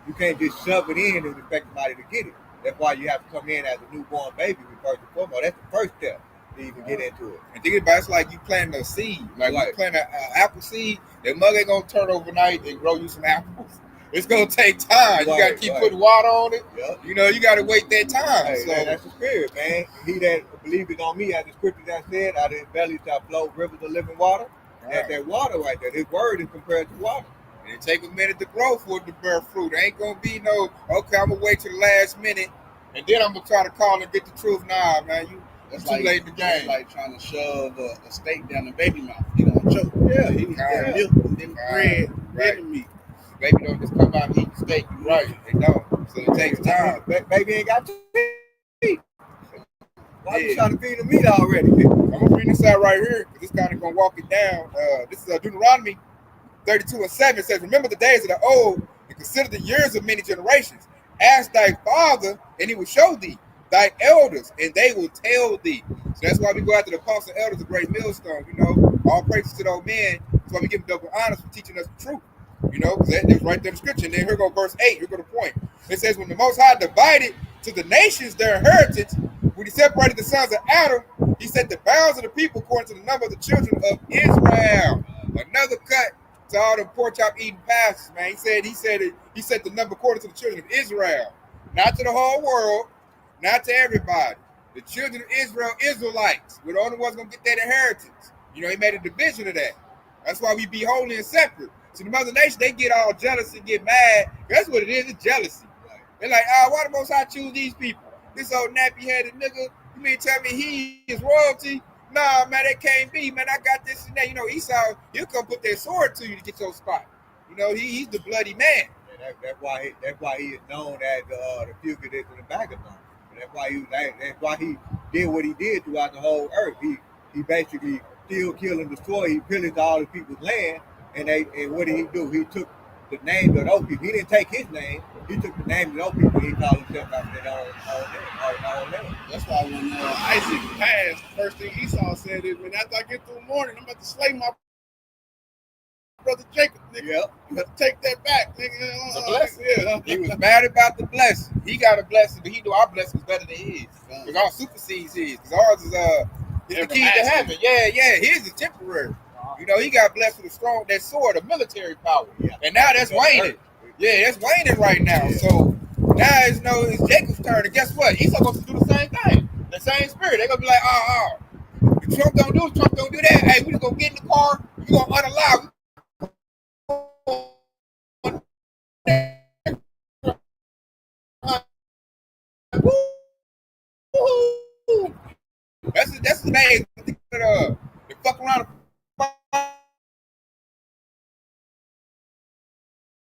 Speaker 3: You can't just shove it in and expect somebody to get it. That's why you have to come in as a newborn baby first and foremost. That's the first step to even get into it.
Speaker 1: And think about it's like you planting a seed. Like you plant an apple seed, that mug ain't gonna turn overnight and grow you some apples. It's gonna take time. You gotta keep putting water on it.
Speaker 3: Yep.
Speaker 1: You know, you gotta wait that time.
Speaker 3: Hey,
Speaker 1: so
Speaker 3: that's the spirit, man. He that believeth on me, as the scripture that said, out of his belly shall flow rivers of living water. Right. That's that water right there. His word is compared to water.
Speaker 1: And it take a minute to grow for it to bear fruit. It ain't gonna be no, okay, I'm gonna wait till the last minute and then I'm gonna try to call and get the truth. Nah, man, it's too late in the game.
Speaker 2: It's like trying to shove a steak down the baby mouth. You know, choke.
Speaker 3: Yeah,
Speaker 2: he was getting milk and then bread,
Speaker 1: right.
Speaker 2: and meat.
Speaker 1: Baby don't just come out and eat the steak. You're right, they don't. So it takes time.
Speaker 3: Baby ain't got to eat. Why you trying to feed the meat already?
Speaker 1: I'm gonna bring this out right here because it's kind of gonna walk it down. This is Deuteronomy 32:7 says, remember the days of the old and consider the years of many generations. Ask thy father, and he will show thee, thy elders, and they will tell thee. So that's why we go after the apostle elders, the great millstone. You know, all praises to those men. That's why we give them double honors for teaching us the truth. You know, because that's right there in the scripture. And then here go verse 8. Here go the point. It says, when the Most High divided to the nations their heritage, when he separated the sons of Adam, he set the bounds of the people according to the number of the children of Israel. Another cut to all the pork chop eating pastors, man. He set the number according to the children of Israel, not to the whole world, not to everybody. The children of Israel, Israelites, we're the only ones gonna get that inheritance. You know, he made a division of that. That's why we be holy and separate. So the mother nation, they get all jealous and get mad. That's what it is. It's jealousy. They're like, why the Most High choose these people? This old nappy-headed nigga. You mean tell me he is royalty? Nah, man, that can't be, man. I got this and that. You know, Esau, he'll come put that sword to you to get your spot. You know, he's the bloody man.
Speaker 3: Yeah, that's why he is known as the fugitive and the vagabond. That's why he did what he did throughout the whole earth. He basically steal, kill, and destroy. He pillaged all the people's land, and what did he do? He took the name of those people. He didn't take his name. He took the name of those people. He called himself after their own name.
Speaker 2: That's why when Isaac passed, the first thing Esau said is, "Man, after I get through the morning, I'm about to slay my brother Jacob, nigga.
Speaker 3: Yep.
Speaker 2: You have to take that back, nigga."
Speaker 1: The blessing. He was mad about the blessing. He got a blessing, but he knew our blessing was better than his. Because ours supersedes his. Because ours is the key to heaven. Yeah. His is temporary. You know, he got blessed with that sword of military power. Yeah. And now that's waning. Yeah, that's waning right now. Yeah. So now it's Jacob's turn. And guess what? Esau going to do the same thing. The same spirit. They're going to be like, if Trump don't do it, Trump don't do that. Hey, we just going to get in the car. We're going to unallow. That's the name. They fuck around and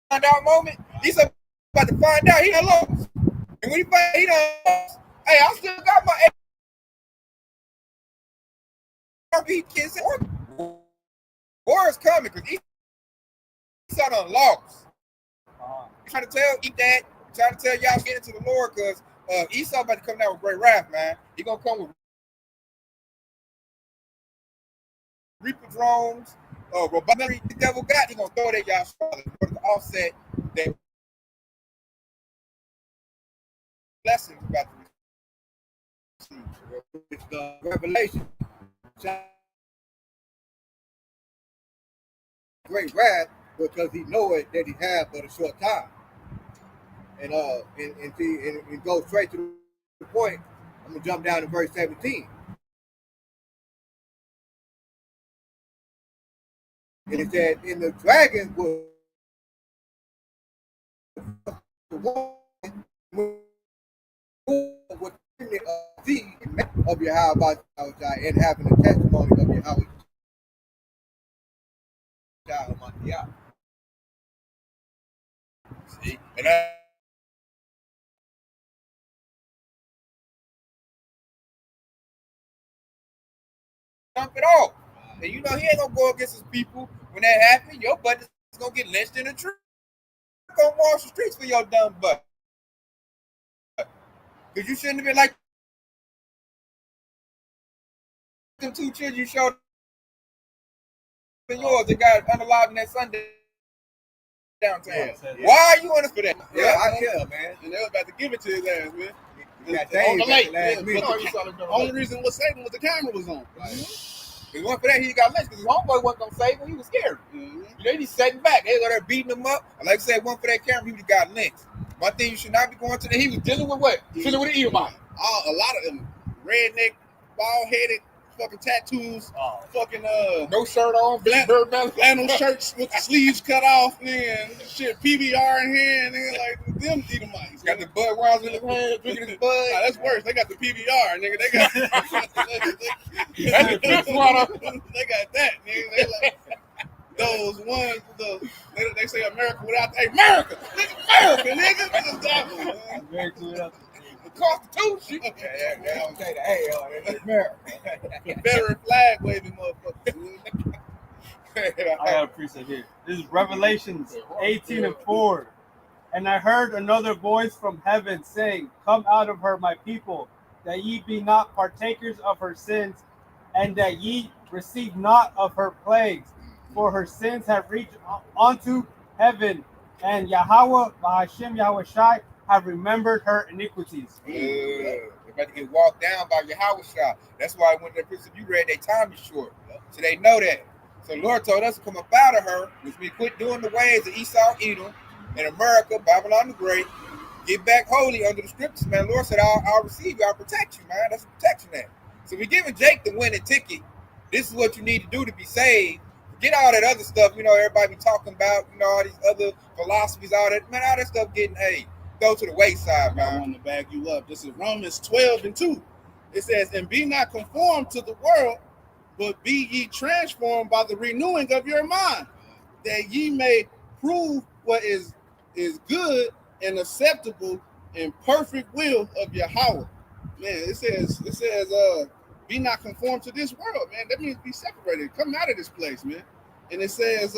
Speaker 1: find out moment. He's about to find out he done lost. And when he find he done lost, hey, I still got my RP kids. War is coming because Esau done lost. I'm trying to tell y'all get into the Lord because Esau about to come down with great wrath, man. He gonna come with Reaper drones, robotic the devil got. He gonna throw it at y'all shoulder to offset that blessings about to receive.
Speaker 3: It's the revelation. Great wrath because he know it that he had but a short time. And it goes straight to the point. I'm gonna jump down to verse 17. And it said, "In the dragon was the one with the seed of Yahweh and having the testimony of Yahweh."
Speaker 1: See, and I jump it off. And you know he ain't gonna go against his people when that happens. Your butt is gonna get lynched in the tree. Gonna wash the streets for your dumb butt. Because you shouldn't have been like them 2 children you showed yours that got unalive in that Sunday downtown.
Speaker 2: Yeah.
Speaker 1: Why are you on us for that?
Speaker 3: Yeah, I tell, man.
Speaker 2: And they was about to give it to his ass, man.
Speaker 3: You got
Speaker 2: On the
Speaker 3: Dave
Speaker 2: lake.
Speaker 3: at the last
Speaker 2: Yeah,
Speaker 3: minute.
Speaker 2: but the only reason was saving was the camera was on.
Speaker 1: If it wasn't for that, he got lynched because his homeboy wasn't gonna save him. He was scared.
Speaker 2: Mhm.
Speaker 1: You know, he's setting back. They go there beating him up. And like I said, one for that camera, he would have got lynched. One thing you should not be going to the. He was dealing with what? Dealing with an Edomite.
Speaker 2: A lot of them redneck, bald-headed, fucking tattoos, fucking
Speaker 1: No shirt on,
Speaker 2: flannel shirts with the sleeves cut off, nigga, shit, PBR in hand, nigga, like them Edomites.
Speaker 1: Got the bud rounds in his hand, drinking his bud.
Speaker 2: Nah, that's worse. They got the PBR, nigga. They got
Speaker 1: That's the big water.
Speaker 2: They got that, nigga. They like those ones. They say America without America, nigga.
Speaker 5: America without
Speaker 1: The Constitution.
Speaker 3: They don't say the A on it. It's America.
Speaker 2: Confederate flag waving motherfuckers.
Speaker 5: I got a precept here. This is Revelations 18:4. And I heard another voice from heaven saying, "Come out of her, my people, that ye be not partakers of her sins, and that ye receive not of her plagues. For her sins have reached unto heaven, and Yahweh, Bahashem Yahweh Shai, have remembered her iniquities."
Speaker 1: They're about to get walked down by Yahweh Shah. That's why when the precept you read, their time is short. So they know that. So the Lord told us to come up out of her, which we quit doing the ways of Esau, Edom, in America, Babylon the Great. Get back holy under the scriptures, man. The Lord said, I'll receive you, I'll protect you, man. That's a protection act. So we're giving Jake the winning ticket. This is what you need to do to be saved. Forget all that other stuff, you know, everybody be talking about, you know, all these other philosophies, all that. Man, all that stuff getting, go to the wayside,
Speaker 2: I
Speaker 1: man.
Speaker 2: want to back you up. This is Romans 12:2. It says, "And be not conformed to the world, but be ye transformed by the renewing of your mind, that ye may prove what is good and acceptable and perfect will of Yahweh." Man, it says, be not conformed to this world, man. That means be separated. Come out of this place, man. And it says,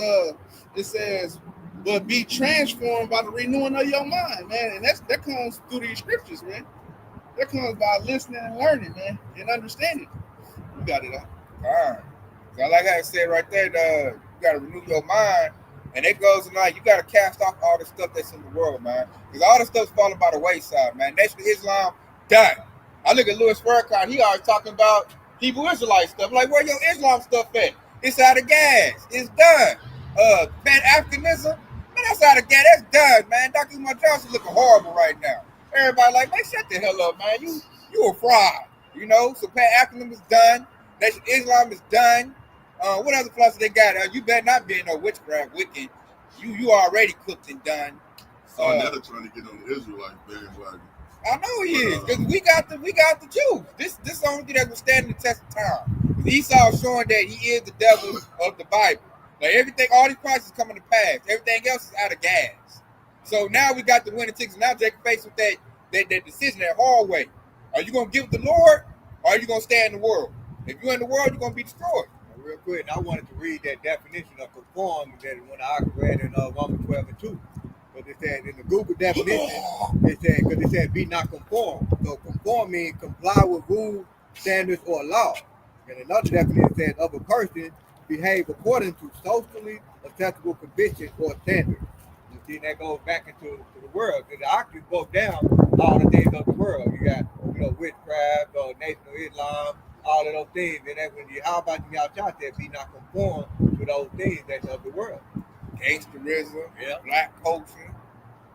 Speaker 2: but be transformed by the renewing of your mind, man. And that comes through these scriptures, man. That comes by listening and learning, man, and understanding. You got it out.
Speaker 1: All right. So like I said right there, you got to renew your mind. And it goes in like, you got to cast off all the stuff that's in the world, man. Because all the stuff's falling by the wayside, man. Nation of Islam, done. I look at Louis Farrakhan, he always talking about Hebrew Israelite stuff. I'm like, where your Islam stuff at? It's out of gas. It's done. Pan-Africanism, man, that's out of gas. That's done, man. Dr. Umar Johnson looking horrible right now. Everybody like, man, shut the hell up, man. You a fraud, you know? So Pan-Africanism is done. Nation of Islam is done. What other philosophy they got? You better not be in no witchcraft, wicked. You already cooked and done.
Speaker 4: So now they're trying to get on the Israelite bandwagon.
Speaker 1: I know he is, because we got the Jews. This is the only thing that will stand the test of time. Esau is showing that he is the devil of the Bible. Like everything, all these prices coming to pass. Everything else is out of gas. So now we got the winning tickets. Now Jacob faced with that decision, that hard way. Are you gonna give it the Lord, or are you gonna stay in the world? If you're in the world, you're gonna be destroyed.
Speaker 3: Real quick, I wanted to read that definition of conform that when I read in Romans 12:2. But it said in the Google definition, it said be not conform. So conform means comply with rules, standards, or law. And another definition says of a person behave according to socially acceptable conditions or standards. You see, that goes back into the world. Because the actually broke down all the things of the world. You got, witchcraft, Nation of Islam, all of those things. And then when how about y'all out there be not conform to those things that's of the world.
Speaker 1: Gangsterism,
Speaker 3: Yeah.
Speaker 1: black culture,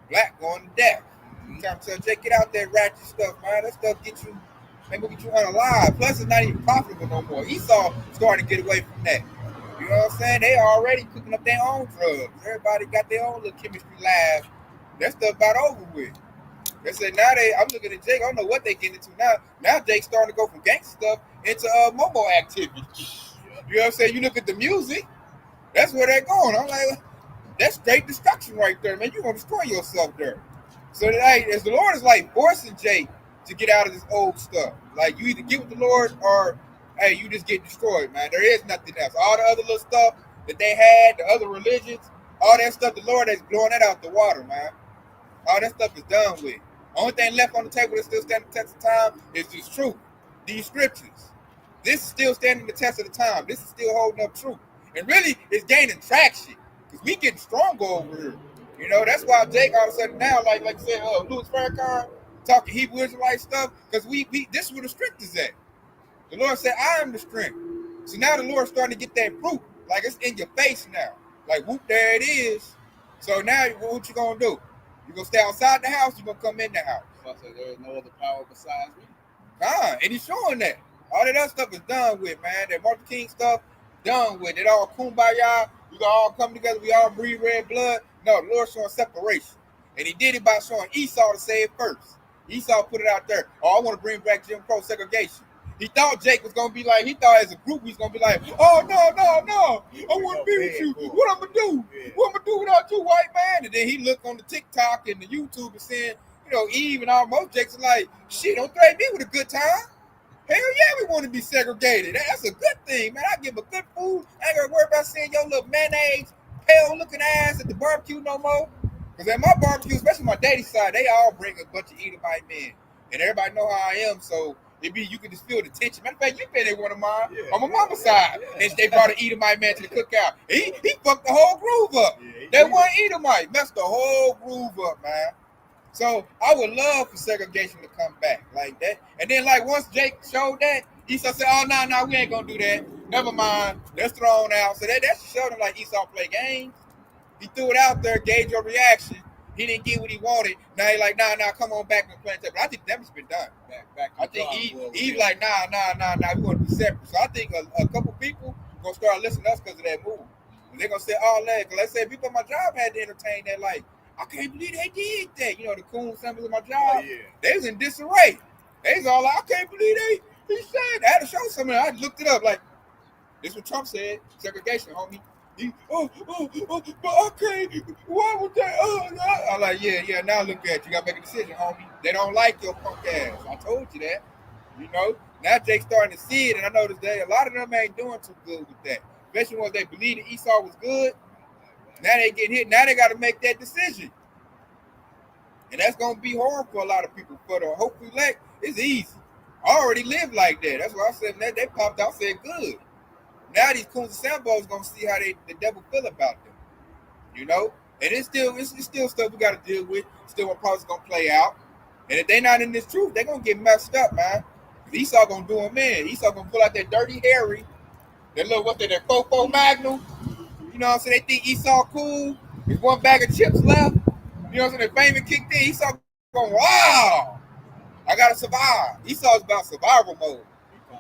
Speaker 1: black going to death. You trying to tell Jake, get out that ratchet stuff, man. That stuff get you unalive. Plus, it's not even profitable no more. Esau starting to get away from that. You know what I'm saying? They already cooking up their own drugs. Everybody got their own little chemistry lab. That stuff about over with. They said now I'm looking at Jake. I don't know what they getting into now. Now Jake's starting to go from gangster stuff into mobile activity. You know what I'm saying? You look at the music. That's where they're going. I'm like, that's straight destruction right there, man. You're going to destroy yourself there. So that, as the Lord is like forcing Jake to get out of this old stuff. Like, you either get with the Lord or hey, you just get destroyed, man. There is nothing else. All the other little stuff that they had, the other religions, all that stuff, the Lord is blowing that out the water, man. All that stuff is done with. Only thing left on the table that still standing the test of time is this truth. These scriptures. This is still standing the test of the time. This is still holding up truth. And really, it's gaining traction. Because we getting stronger over here. You know, that's why Jake all of a sudden now, like I said, Louis Farrakhan, talking Hebrew Israelite stuff, because we this is where the strength is at. The Lord said, I am the strength. So now the Lord's starting to get that fruit. Like it's in your face now. Like, whoop, there it is. So now, what you going to do? You going to stay outside the house, you going to come in the house.
Speaker 2: So I said, there is no other power besides me.
Speaker 1: And he's showing that. All that other stuff is done with, man. That Martin King stuff, done with. It all kumbaya. We gonna all come together. We all breathe red blood. No, the Lord's showing separation. And he did it by showing Esau to say it first. Esau put it out there. Oh, I want to bring back Jim Crow segregation. He thought Jake was gonna be like, he thought as a group he's gonna be like, oh no, I want to be with you. What I'm gonna do? What I'm gonna do without you, white man? And then he looked on the TikTok and the YouTube and saying, you know, Eve and all most Jakes are like, shit, don't threaten me with a good time. Hell yeah, we want to be segregated. That's a good thing, man. I give a good food. I ain't gonna worry about seeing your little mayonnaise, pale looking ass at the barbecue no more. Because at my barbecue, especially my daddy's side, they all bring a bunch of Edomite men. And everybody know how I am, so you can just feel the tension. Matter of fact, you've been at one of mine on my mama's side. And they brought an Edomite man to the cookout. He fucked the whole groove up. That one Edomite messed the whole groove up, man. So I would love for segregation to come back like that. And then like once Jake showed that, Esau said, oh, no, we ain't going to do that. Never mind. That's thrown out. So that showed him like Esau play games. He threw it out there, gauge your reaction. He didn't get what he wanted. Now he's like, nah, come on back and play table. I think that's been done. I think Eve like, nah, we want to be separate. So I think a couple people going to start listening to us because of that move. And they're going to say all that. Because let's say people at my job had to entertain that like, I can't believe they did that. You know, the coon samples of my job, they was in disarray. They was all like, I can't believe he said. I had to show something. I looked it up. Like, this is what Trump said. Segregation, homie. But I can't. Why would that? I'm like, yeah, now look at you. You got to make a decision, homie. They don't like your punk ass. I told you that. You know? Now Jake's starting to see it, and I noticed that a lot of them ain't doing too good with that. Especially once they believe that Esau was good. Now they get hit. Now they got to make that decision. And that's going to be hard for a lot of people. For the hopefully elect, it's easy. I already lived like that. That's why I said that they popped out, said good. Now these coons and Sambos going to see how the devil feel about them. You know? And it's still stuff we got to deal with. Still what probably going to play out. And if they not in this truth, they're going to get messed up, man. Esau going to do them in. Esau going to pull out that dirty Harry. That little, that Fofo Magnum. You know what I'm saying? They think Esau cool. There's one bag of chips left. You know what I'm saying? The famous kicked in. Esau going, wow. I got to survive. Esau's about survival mode.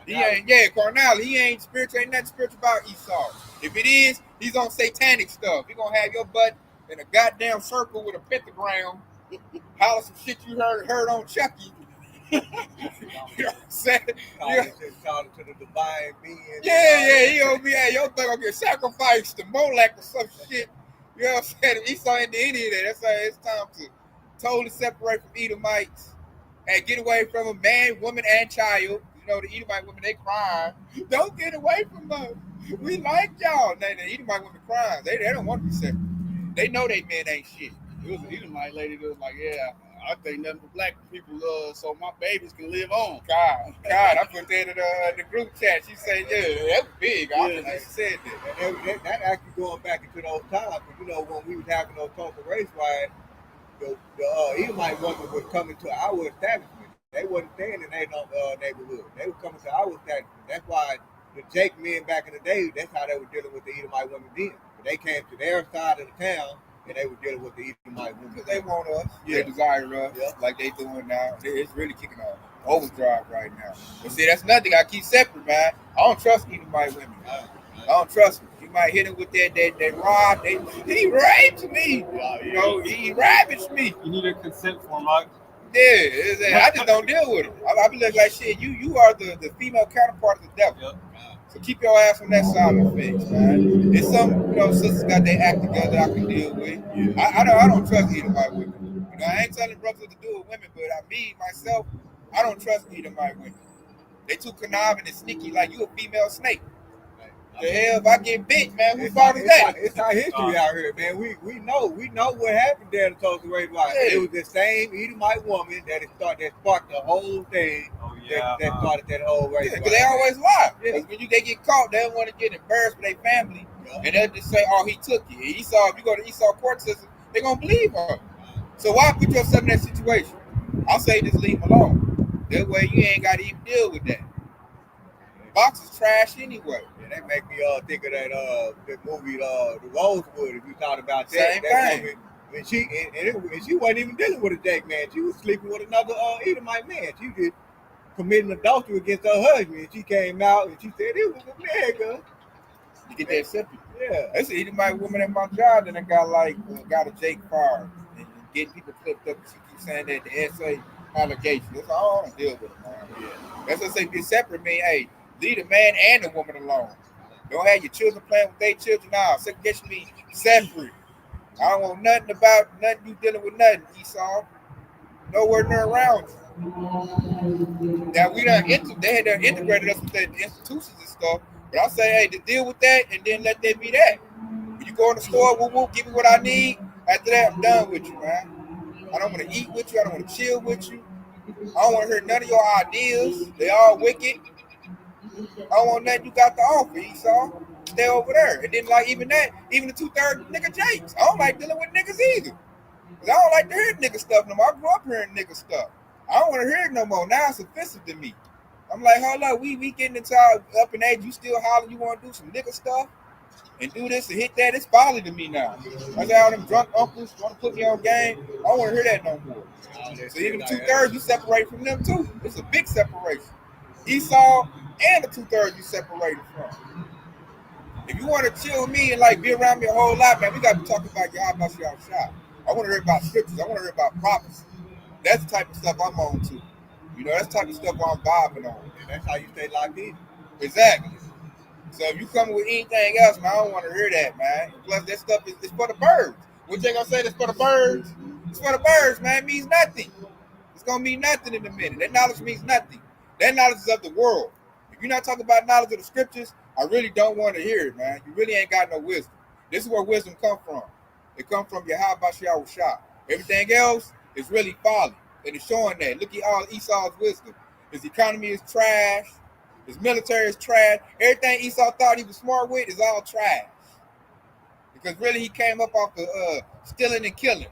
Speaker 1: He ain't, Cornell. He ain't spiritual. Ain't nothing spiritual about Esau. If it is, he's on satanic stuff. He going to have your butt in a goddamn circle with a pentagram. Holler some shit you heard on Chucky. You know what I'm saying?
Speaker 3: Call it to the divine being.
Speaker 1: Yeah, he gonna be your thing gonna get sacrificed to Molech or some shit. You know what I'm saying? If Esau into any of that, that's why it's time to totally separate from Edomites and get away from them, man, woman, and child. You know, the Edomite women, they crying. Don't get away from us. We like y'all. Now, the Edomite women crying. They don't want to be separate. They know they men ain't shit.
Speaker 2: It was an Edomite lady that was like, yeah, I think nothing for black people, so my babies can live on.
Speaker 1: God, I put that in the group chat. She said, yeah, that's big. I said that.
Speaker 3: That actually going back into those times. You know, when we was having those talk of race riots, the Edomite women would come into our establishment. They wasn't staying in their neighborhood. They were coming to our establishment. That's why the Jake men back in the day, that's how they were dealing with the Edomite women then. They came to their side of the town, and they were dealing with the Edomite women.
Speaker 1: Because they want us. They desire us like they doing now. It's really kicking on overdrive right now. But see, that's nothing. I keep separate, man. I don't trust Edomite women. I don't trust them. You might hit him with that rod. He raped me. You know, he ravaged me.
Speaker 5: You need a consent form, Mike.
Speaker 1: Yeah, I just don't deal with it. I be looking like shit. You are the female counterpart of the devil. Yep. So keep your ass on that side of the fence, man. It's some, sisters got their act together I can deal with. I don't trust Edomite women. You know, I ain't telling brothers what to do with women, but myself, I don't trust Edomite women. They too conniving and sneaky like you a female snake. The hell if I get bit, man, whose fault is that?
Speaker 3: It's our history out here, man. We know what happened there in Tulsa Race Life.
Speaker 1: Yeah.
Speaker 3: It was the same Edomite woman that sparked the whole thing.
Speaker 5: Oh yeah.
Speaker 3: That started that whole race.
Speaker 1: Yeah, because they always lie.
Speaker 3: Yeah.
Speaker 1: Because when they get caught, they don't want to get embarrassed with their family.
Speaker 3: Yeah.
Speaker 1: And they'll just say, oh, he took you. And Esau, if you go to Esau court system, they're going to believe her. So why put yourself in that situation? I'll say just leave him alone. That way you ain't got to even deal with that. Box is trash anyway.
Speaker 3: Yeah, that make me think of that movie the Rosewood. If you thought about that,
Speaker 1: Same
Speaker 3: that
Speaker 1: thing.
Speaker 3: woman, when she she wasn't even dealing with a Jake man. She was sleeping with another Edomite man. She was committing adultery against her husband. And she came out and she said it was a nigga.
Speaker 1: You get that simple.
Speaker 3: Yeah.
Speaker 1: That's an Edomite woman at my job that I got a Jake fired and getting people clipped up. She keeps saying that the SA allegation. That's all I don't deal with it, man.
Speaker 3: Yeah.
Speaker 1: That's what I say be separate, man. Hey, leave the man and the woman alone. Don't have your children playing with their children now. Segregation me separate. I don't want nothing you dealing with nothing, Esau. Nowhere near around you. Now they had done integrated us with the institutions and stuff. But I say, hey, to deal with that and then let that be that. When you go in the store, whoop, give me what I need. After that, I'm done with you, man. I don't want to eat with you. I don't want to chill with you. I don't want to hear none of your ideas. They all wicked. I don't want nothing you got to offer, Esau. Stay over there. And then, like, even the 2/3 nigga Jakes. I don't like dealing with niggas either. Because I don't like to hear nigga stuff no more. I grew up hearing nigga stuff. I don't want to hear it no more. Now it's offensive to me. I'm like, hold up, we getting into our up in age. You still hollering you want to do some nigga stuff and do this and hit that. It's folly to me now. I say all them drunk uncles want to put me on game. I don't want to hear that no more. So even the 2/3, you separate from them too. It's a big separation. Esau and the 2/3 you separated from. If you want to chill with me and like be around me a whole lot, man, we got to talk about Yahweh Shah. I want to hear about scriptures. I want to hear about prophecy. That's the type of stuff I'm on to. You know, that's the type of stuff I'm vibing on.
Speaker 3: And that's how you stay locked in.
Speaker 1: Exactly. So if you come with anything else, man, I don't want to hear that, man. Plus, that stuff is for the birds. What they gonna say? That's for the birds. It's for the birds, man. It means nothing. It's gonna mean nothing in a minute. That knowledge means nothing. That knowledge is of the world. If you're not talking about knowledge of the scriptures, I really don't want to hear it, man. You really ain't got no wisdom. This is where wisdom come from. It come from Yahweh Shah. Everything else is really folly. And it's showing that. Look at all Esau's wisdom. His economy is trash. His military is trash. Everything Esau thought he was smart with is all trash. Because really he came up off of stealing and killing.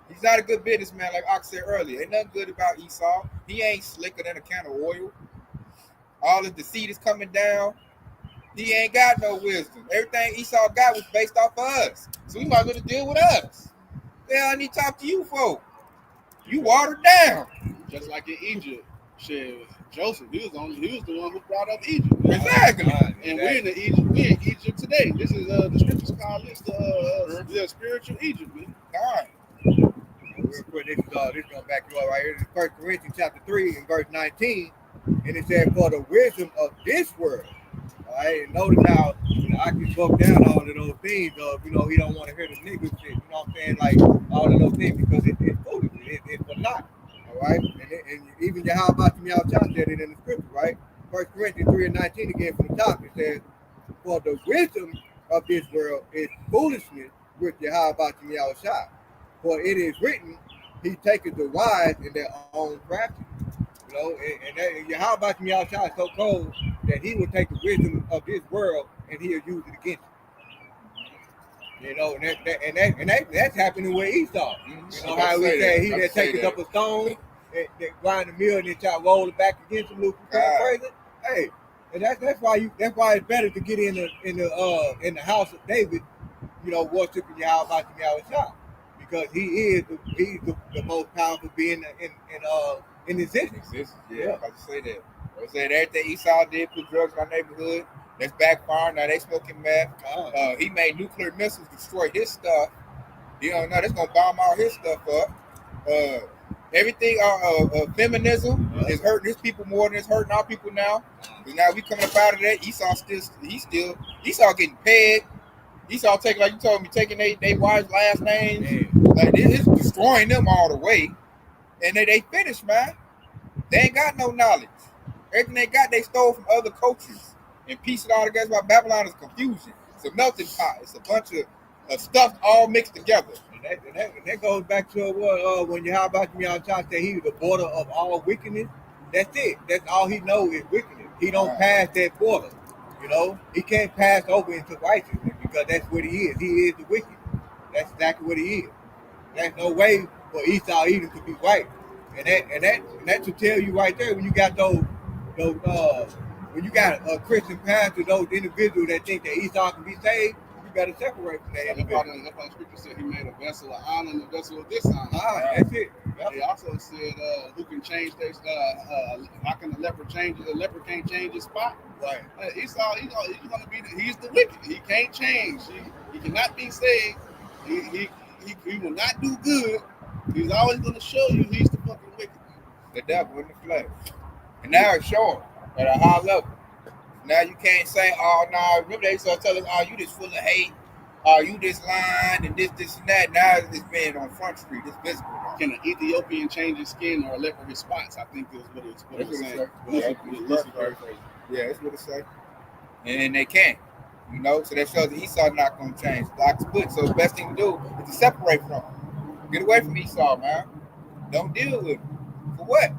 Speaker 1: He's not a good businessman, like Ox said earlier. Ain't nothing good about Esau. He ain't slicker than a can of oil. All his deceit is coming down. He ain't got no wisdom. Everything Esau got was based off of us. So we might as well deal with us. The hell I need to talk to you for? You watered down.
Speaker 2: Just like in Egypt, shit, Joseph, he was the one who brought up Egypt.
Speaker 1: Exactly.
Speaker 2: And we're in Egypt today. This is the scriptures call this the spiritual Egypt, man.
Speaker 1: All right.
Speaker 3: Real quick, this is gonna back you up right here. This is 1 Corinthians chapter 3 and verse 19. And it said, for the wisdom of this world. All right, and notice how I can broke down all of those things of, he don't want to hear the nigga shit, you know what I'm saying? Like all of those things because it's foolish, it's for naught. All right, and even Yahweh said it in the scripture, right? 1 Corinthians 3 and 19 again from the top, it says, for the wisdom of this world is foolishness with Yahweh Shah. For it is written, he taketh the wise in their own craftiness. You know, and Yahweh Shah is so cold that he will take the wisdom of this world and he'll use it against you. You know, and that's happening with Esau. You know how we say he that taketh up a stone and grind the mill and then try to roll it back against him, Luke. Crazy. Hey, and that's why it's better to get in the house of David, worshiping Yahweh Shah, because he's the most powerful being in existence.
Speaker 1: Yeah, I'm about to say that. I said everything Esau did, put drugs in our neighborhood. That's backfiring. Now they smoking meth. He made nuclear missiles, destroy his stuff. That's gonna bomb all his stuff up. Everything, feminism is hurting his people more than it's hurting our people now. Because now we coming up out of that. Esau getting pegged. Esau taking, like you told me, taking they wives' last names. Like it's destroying them all the way. And they finished, man. They ain't got no knowledge. Everything they got, they stole from other cultures and pieced it all together. Why Babylon is confusion. It's a melting pot. It's a bunch of stuff all mixed together.
Speaker 3: And that goes back to what when you how about me on time say he's the border of all wickedness. That's it. That's all he knows is wickedness. He don't pass that border. You know, he can't pass over into righteousness because that's what he is. He is the wicked. That's exactly what he is. There's no way for Esau even to be right. And that should tell you right there when you got those when you got a Christian pastor, those individuals that think that Esau can be saved, you better separate from that individual.
Speaker 2: That's why the scripture said he made a vessel of honor and a vessel of dishonor.
Speaker 3: That's it.
Speaker 2: He also said, "Who can change their? How can a leper change? A leper can't change his spot."
Speaker 3: Right.
Speaker 2: Esau, he's gonna be. He's the wicked. He can't change. He cannot be saved. He will not do good. He's always gonna show you he's the fucking wicked.
Speaker 1: The devil in the flesh. And now it's showing at a high level. Now you can't say, oh, no, remember they start telling us, oh, you just full of hate, oh, you this lying, and this, and that. Now it's being on Front Street, it's visible.
Speaker 2: Can an Ethiopian change his skin or a leper his spots? I think is what it's saying.
Speaker 1: Yeah, that's what it say. And they can't. You know, so that shows that Esau's not going to change. Like split. So the best thing to do is to separate from him. Get away from Esau, man. Don't deal with him. For what?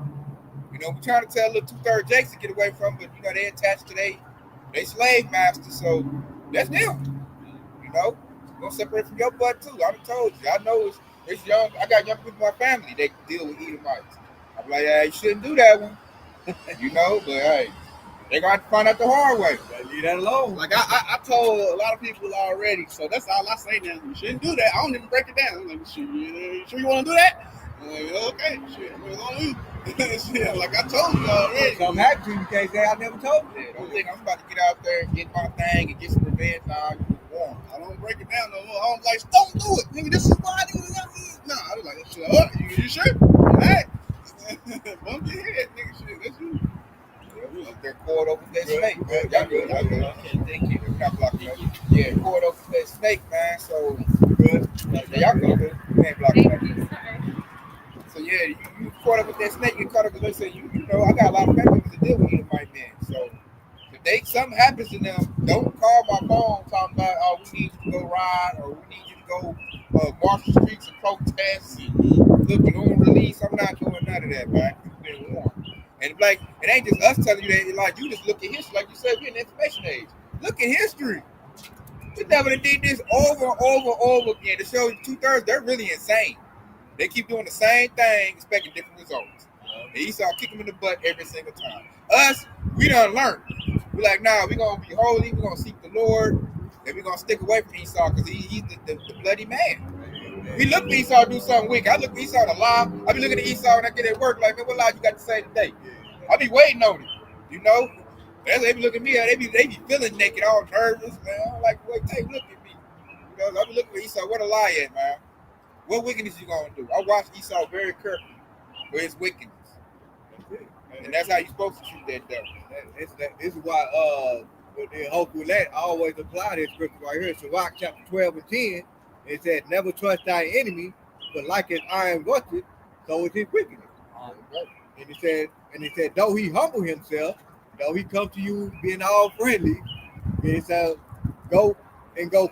Speaker 1: You know, we're trying to tell little 2/3 Jakes to get away from him, but, you know, they attached to they slave master, so that's them. You know, you're going to separate from your butt, too. I done told you. I know it's young. I got young people in my family that deal with Edomites. I'm like, yeah, you shouldn't do that one. You know, but, hey, they're going to have to find out the hard way.
Speaker 3: Leave that alone.
Speaker 2: Like I told a lot of people already, so that's all I say now. You shouldn't do that. I don't even break it down. I'm like, you sure you want to do that? I'm like, okay, shit, what's on you? Shit, like I told you already.
Speaker 3: Something happened to you, you can't say I never told you.
Speaker 1: Don't think I'm about to get out there and get my thing and get some revenge. Nah, you warm.
Speaker 2: I don't break it down no more. I don't like, don't do it, nigga. This is why I didn't do it. Nah, I was like, shit, you sure? All right. Bump your head, nigga. Shit, that's you.
Speaker 1: They're caught over that snake, man. Y'all good. Thank you. Yeah, caught over that snake, man. So, good. Y'all good. You ain't blocking that. So, yeah, you caught up with that snake. You caught up with them. So, you know, I got a lot of family members to deal with Edomite men. So, if something happens to them, don't call my phone talking about, oh, we need you to go ride or we need you to go march the streets and protest and look at on release. I'm not doing none of that, man. You've been warned. And like, it ain't just us telling you that. Like, you just look at history, like you said, we're in the information age. Look at history. The devil did this over and over and over again to show you 2/3. They're really insane. They keep doing the same thing, expecting different results. And Esau kick them in the butt every single time. Us, we done learned. We're like, nah, we're gonna be holy. We're gonna seek the Lord, and we're gonna stick away from Esau because he's the bloody man. We look at Esau do something wicked. I look at Esau to lie. I be looking at Esau when I get at work like, man, what lie you got to say today? I be waiting on it, you know. They be looking at me, they be feeling naked, all nervous, man. I'm like, wait, hey, look at me. You know, I be looking at Esau, what a lie at, man. What wickedness you gonna do? I watch Esau very carefully for his wickedness. And that's how you're supposed to treat that devil.
Speaker 3: This is why the hopefully that always apply this scripture right here. Sirach chapter 12 and 10. It said, never trust thy enemy, but like as iron rusted, so is his wickedness. And it said, though he humble himself, though he come to you being all friendly, it says, go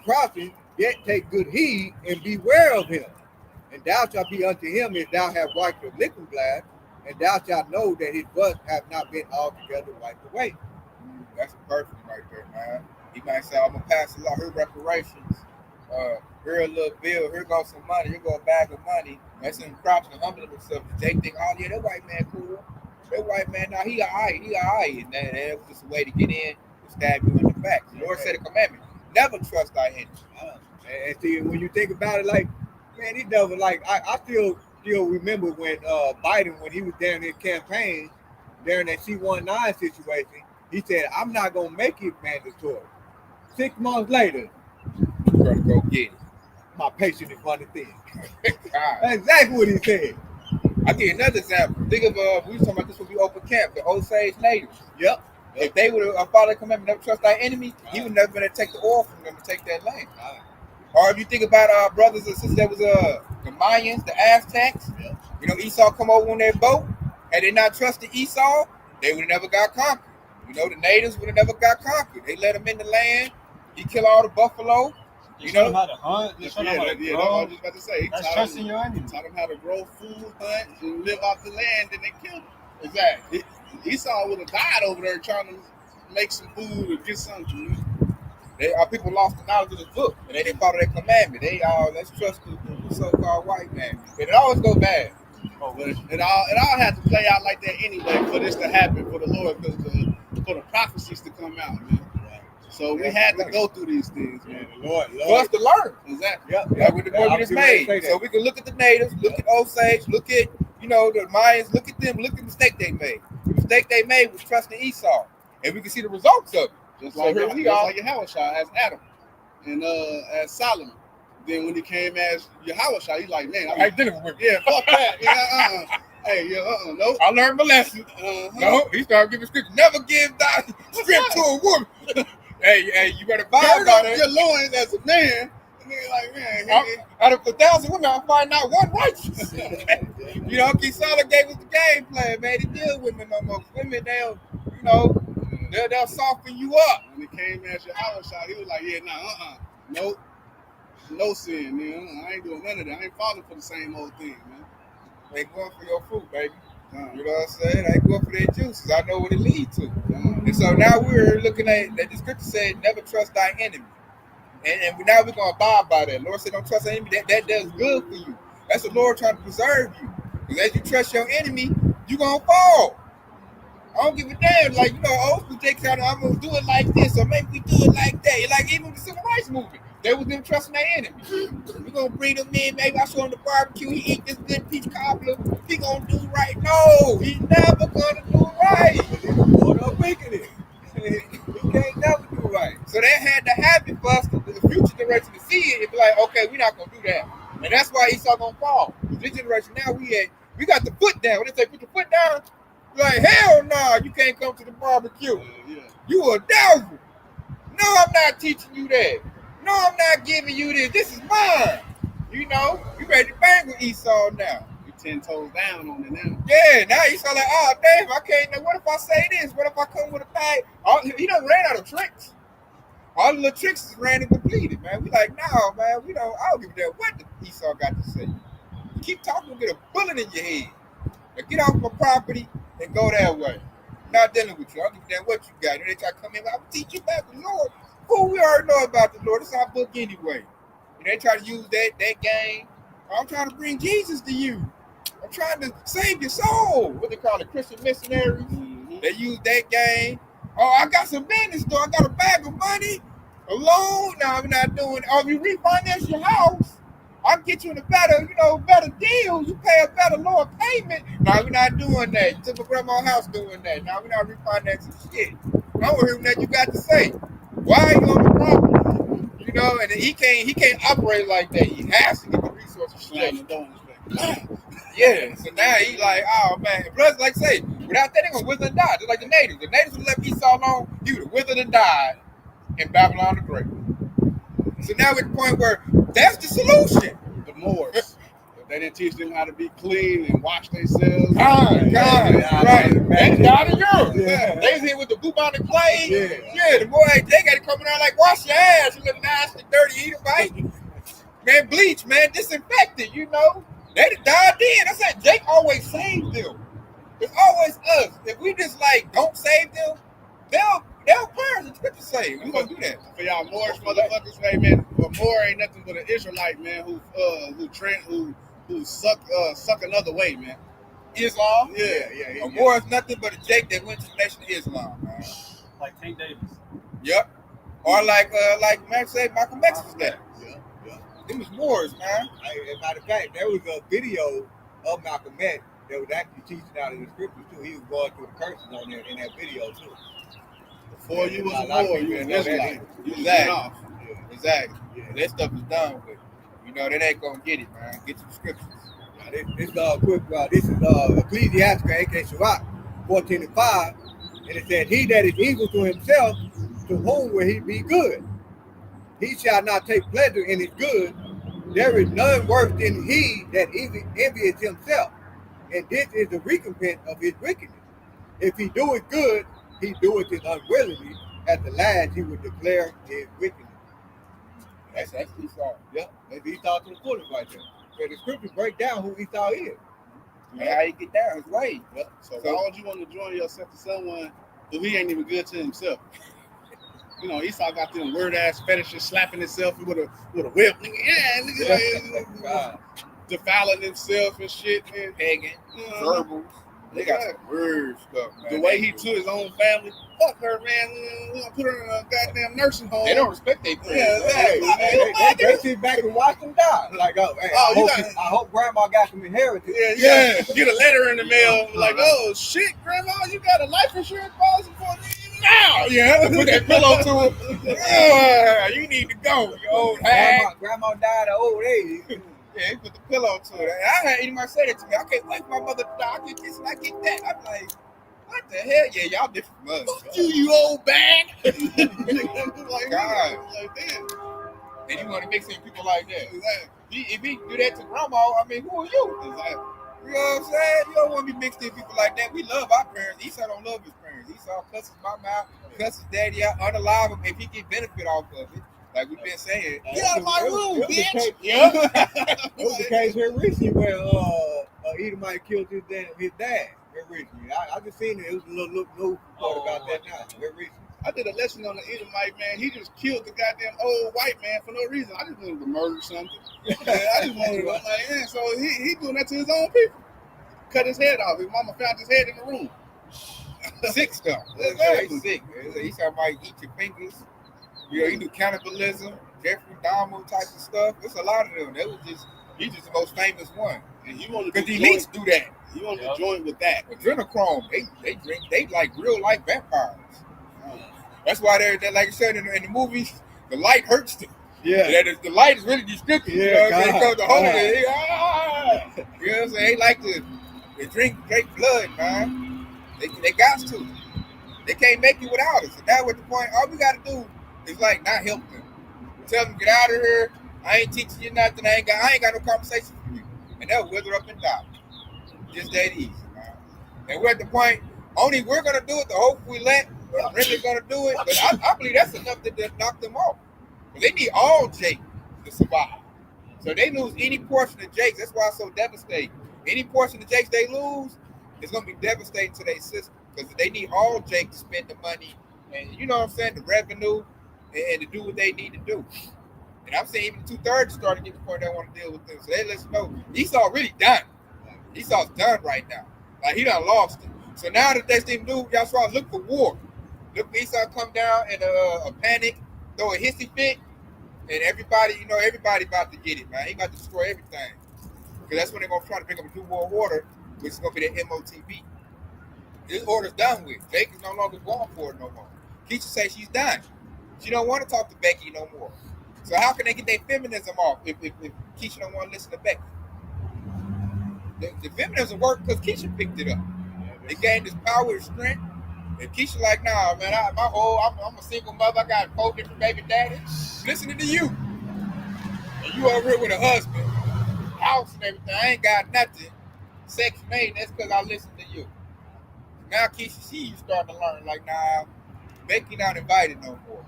Speaker 3: crossing, yet take good heed and beware of him. And thou shalt be unto him as thou hast wiped your liquid glass, and thou shalt know that his rust have not been altogether wiped away.
Speaker 1: That's perfect right there, man. He might say, I'm gonna pass a law, here reparations. Here a little bill, here goes some money, here go a bag of money. That's him crouching and humbling himself. They think, oh yeah, that white man cool. That white man, now he all right. And that was just a way to get in to stab you in the back. The Lord said a commandment, never trust thy enemy.
Speaker 3: And see, when you think about it, like, man, he never, like, I still remember when Biden, when he was down in campaign, during that C-19 situation, he said, I'm not going to make it mandatory. 6 months later,
Speaker 1: you're going to go get it.
Speaker 3: My patient is running thin. That's exactly what he said.
Speaker 1: I'll give you another example. Think of, we were talking about this when we opened camp, the Osage natives.
Speaker 3: Yep.
Speaker 1: If they would have followed the commandment, never trust thy enemy, he would never been able to take the oil from them to take that land. Or if you think about our brothers and sisters, that was the Mayans, the Aztecs. Yep. You know, Esau come over on their boat, and they not trusted Esau. they would have never got conquered. You know, the natives would have never got conquered. They let them in the land. He killed all the buffalo.
Speaker 5: They
Speaker 1: You
Speaker 5: show
Speaker 1: know?
Speaker 5: them how to hunt. They show them how to
Speaker 2: I was
Speaker 5: grow.
Speaker 2: just about to say. He
Speaker 5: That's
Speaker 2: taught
Speaker 5: trusting
Speaker 2: them,
Speaker 5: your enemy.
Speaker 2: taught them how to grow food, hunt, and live off the land, and they killed him.
Speaker 1: Exactly.
Speaker 2: Esau would have died over there trying to make some food or get something.
Speaker 1: People lost the knowledge of the book, and they didn't follow that commandment. Let's trust the so-called white man. And it always go bad.
Speaker 2: But it all had to play out like that anyway for this to happen for the Lord, for the prophecies to come out, man. So we had to go through these things, man.
Speaker 3: The Lord,
Speaker 1: For us to learn.
Speaker 2: Exactly.
Speaker 1: Like with the book we just made. So we can look at the natives, look at Osage, look at, the Mayans, look at them, look at the mistake they made. The mistake they made was trusting Esau. And we can see the results of it.
Speaker 2: Just
Speaker 1: So
Speaker 2: like
Speaker 1: here we are.
Speaker 2: Yahushua as Adam and as Solomon. Then when he came as Yahushua, he's like, man,
Speaker 1: I ain't dealing with it.
Speaker 2: yeah, fuck that. Yeah, hey, yeah, nope.
Speaker 1: I learned my lesson. No, he started giving scripture. Never give thy strength to a woman. hey, you better buy
Speaker 2: Gird
Speaker 1: about
Speaker 2: up
Speaker 1: it.
Speaker 2: your loins as a man. And then like, man,
Speaker 1: Out of 1,000 women, I find not one righteous. King Solomon gave us the game plan, man. He deal with women no more. Women, they'll soften you up.
Speaker 2: when he came as Yahushua, he was like, yeah, nah, nope. No sin, man. I ain't doing none of that. I ain't falling for the same old thing, man.
Speaker 1: Ain't going for your fruit, baby. You know what I'm saying? I ain't going for their juices. I know what it leads to. And so now we're looking at that the scripture said, never trust thy enemy. And now we're going to abide by that. Lord said, don't trust thy enemy. That does good for you. That's the Lord trying to preserve you. Because as you trust your enemy, you're going to fall. I don't give a damn. Like, old school takes out, I'm going to do it like this, or maybe we do it like that. Like, even the civil rights movement. They was them trusting their enemy. We're going to bring them in. Maybe I show him the barbecue. He eat this good peach cobbler. He going to do right. No, he's never going to do right.
Speaker 3: Lord, I'm making it. He can't never do right.
Speaker 1: So that had to happen for us, the future generation, to see it and be like, okay, we're not going to do that. And that's why Esau going to fall. This generation now, we got the foot down. When they say put the foot down, we're like, hell no, you can't come to the barbecue. You a devil. No, I'm not teaching you that. No, I'm not giving you this. This is mine. You ready to bang with Esau now.
Speaker 2: You 10 toes down on it now.
Speaker 1: Yeah, now Esau like, oh, damn, I can't. What if I say this? What if I come with a bag? He done ran out of tricks. All the little tricks is ran and completed, man. We like, no, man, I don't give a damn what the Esau got to say. You keep talking, we'll get a bullet in your head. Now get off my property and go that way. I'm not dealing with you. I don't give a damn what you got. And they try to come in, I'll teach you back with the Lord. Who we already know about the Lord. It's our book anyway. And they try to use that game. I'm trying to bring Jesus to you. I'm trying to save your soul. What they call it, Christian missionaries. Mm-hmm. They use that game. Oh, I got some business though. I got a bag of money, a loan. No, I'm not doing it. Oh, if you refinance your house, I'll get you in a better deal. You pay a better lower payment. No, we're not doing that. You took my grandma's house doing that. No, we're not refinancing shit. I don't hear what you got to say. Why are you on the property? And he can't operate like that. He has to get the resources straight. Yeah. So now he like, oh man. Plus, like I say, without that, they're gonna wither and die. Just like the natives. The natives would let Esau alone, he would have withered and died in Babylon the Great. So now we're at the point where that's the solution.
Speaker 2: The Moors. They didn't teach them how to be clean and wash themselves.
Speaker 1: God, right. They down in Europe. Yeah. They was here with the bubonic plague. Yeah, the boy, they got to come around like, wash your ass. You look nasty, dirty, eat a bite. Man, bleach, man, disinfectant, They died in. I said, Jake always saved them. It's always us. If we just don't save them, they'll perish. The scripture say we gonna do that.
Speaker 2: For y'all Moorish motherfuckers, hey man, a Moor ain't nothing but an Israelite, man, who suck another way, man.
Speaker 1: Islam?
Speaker 2: Yeah.
Speaker 1: A Moor is nothing but a Jake that went to the nation of Islam, man.
Speaker 5: Like Tank Davis.
Speaker 1: Yep. Or like Malcolm X was that.
Speaker 3: Yeah.
Speaker 1: Them was Moors, man.
Speaker 3: As a matter of fact, there was a video of Malcolm X that was actually teaching out in the scriptures too. He was going through the curses on there in that video too.
Speaker 2: Before you was a Moor, you was an Israelite.
Speaker 1: Exactly. Yeah. That stuff is done with. That ain't gonna get it, man. Get to the scriptures.
Speaker 3: This is Ecclesiastes, aka Sirach, 14:5, and it says, "He that is evil to himself, to whom will he be good? He shall not take pleasure in his good. There is none worse than he that envieth himself, and this is the recompense of his wickedness. If he do it good, he do it unwillingly. At the last, he would declare his wickedness.
Speaker 1: That's Esau.
Speaker 3: Yeah, maybe Esau to the fullest right there. So the scriptures break down who Esau is.
Speaker 1: And how he get down his way.
Speaker 2: Yeah. So why would you want to join yourself to someone who he ain't even good to himself? You know, Esau got them weird ass fetishes, slapping himself with a whip, nigga. Yeah, nigga, defiling himself and shit, man.
Speaker 1: Pegging, verbals. They got some weird stuff, man.
Speaker 2: The way he to his own family, fuck her, man. We're gonna put her in a goddamn nursing home.
Speaker 1: They don't respect their parents.
Speaker 3: Yeah, they sit back and watch them die. Like, oh, hey, I hope grandma got some inheritance.
Speaker 2: Yeah. Get a letter in the mail, like, oh shit, grandma, you got a life insurance policy for me now. Yeah,
Speaker 1: Put that pillow to him. Yeah, you need to go, you old hag.
Speaker 3: Grandma died at old age.
Speaker 1: Yeah, he put the pillow to it. And I had anybody say that to me. I can't wait for my mother to die. I get this and I get that. I'm like, what the hell? Yeah, y'all different from us.
Speaker 2: Fuck you old bag.
Speaker 1: Like, God.
Speaker 2: Like, damn.
Speaker 1: And you want to mix in people like that. If he do that to grandma, I mean, who are you? You know what I'm saying? You don't want to be mixed in people like that. We love our parents. Esau don't love his parents. Esau cusses mama out, cusses daddy out, unalive him if he get benefit off of it. Like we've been saying, get out of my room, bitch.
Speaker 3: Yeah. It was the case here recently where Edomite killed his dad very recently. I just seen it. It was a little news report about that now. Very recently.
Speaker 2: I did a lesson on the Edomite, man. He just killed the goddamn old white man for no reason. I just wanted to murder something. I just wanted to, I'm like, yeah. So he doing that to his own people. Cut his head off. His mama found his head in the room.
Speaker 1: Sick stuff.
Speaker 2: Exactly.
Speaker 1: Sick. He talking about eat your fingers. You know, he do cannibalism, Jeffrey Dahmer type of stuff. There's a lot of them. He's just the most famous one.
Speaker 2: And you want to
Speaker 1: because the elites do that.
Speaker 2: You want to join with that.
Speaker 1: Adrenochrome, they drink, they like real life vampires. That's why they're like you said in the movies, the light hurts them.
Speaker 3: Yeah.
Speaker 1: The light is really destructive.
Speaker 3: Yeah,
Speaker 1: you know what I'm saying? The whole you know what I'm saying? They like to drink blood, man. They got to. They can't make it without us. And now at the point, all we got to do is like not help them. Tell them get out of here. I ain't teaching you nothing. I ain't got no conversation with you. And they'll wither up and die. Just that easy, man. And we're at the point, only we're gonna do it. The hope we let, really gonna do it. But I believe that's enough to knock them off. But they need all Jake to survive. So they lose any portion of Jakes. That's why it's so devastating. Any portion of Jakes they lose, it's gonna be devastating to their system because they need all Jake to spend the money and you know what I'm saying, the revenue and to do what they need to do. And I'm saying even 2/3 starting to get to the point they want to deal with them. So they let us know Esau really done. Esau's done right now. Like he done lost it. So now the next thing to do, y'all start look for war. Look for Esau come down in a panic, throw a hissy fit, and everybody about to get it, man. He about to destroy everything. Because that's when they're gonna try to pick up a new world order, which is gonna be the MOTB. This order's done with. Jake is no longer going for it no more. Keisha says she's done. She don't want to talk to Becky no more. So how can they get their feminism off if Keisha don't want to listen to Becky? The feminism worked because Keisha picked it up. It gained this power and strength. And Keisha like, nah, man, I'm a single mother. I got 4 different baby daddies. Listening to you. And you over here with a husband, house and everything. I ain't got nothing. Sex made, that's because I listen to you. Now Keisha, you starting to learn, like, nah, Becky not invited no more.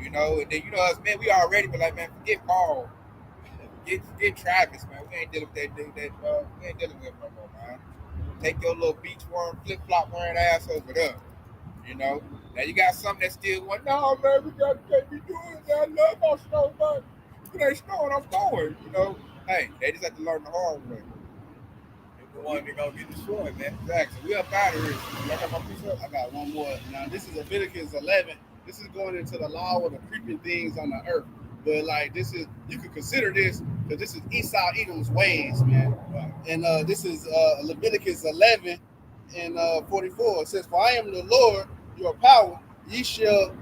Speaker 1: You know, and then you know us, man, we already been like, man, forget Paul. Forget Travis, man. We ain't dealing with that dude. We ain't dealing with him no more, man. Take your little beach worm, flip-flop wearing ass over there. You know? Now you got something that still went, no, man, we can't be doing that. I love my snow, man. If it ain't snowing, I'm going. You know? Hey, they just have to learn the hard way.
Speaker 3: The one they're gonna get destroyed, man.
Speaker 1: Exactly. We up out of here. Y'all got my piece up?
Speaker 2: I got one more. Now, this is Leviticus 11. This is going into the law of the creeping things on the earth. But, like, this is, you could consider this, because this is Esau Edom's ways, man. And this is Leviticus 11 and 44. It says, for I am the Lord, your power. Ye shall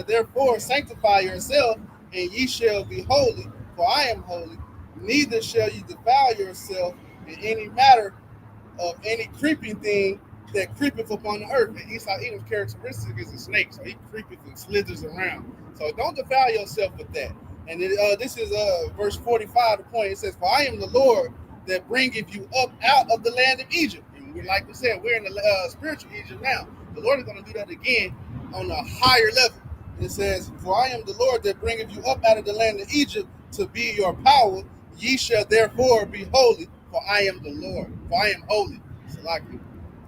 Speaker 2: therefore sanctify yourself, and ye shall be holy, for I am holy. Neither shall ye defile yourself in any matter of any creeping thing that creepeth upon the earth. And Esau Edom's characteristic is a snake, so he creepeth and slithers around. So don't defile yourself with that. And this is verse 45, the point. It says, for I am the Lord that bringeth you up out of the land of Egypt. And And we're, like we said, we're in the spiritual Egypt now. The Lord is going to do that again on a higher level. It says, "For I am the Lord that bringeth you up out of the land of Egypt to be your power. Ye shall therefore be holy, for I am the Lord. For I am holy." So like,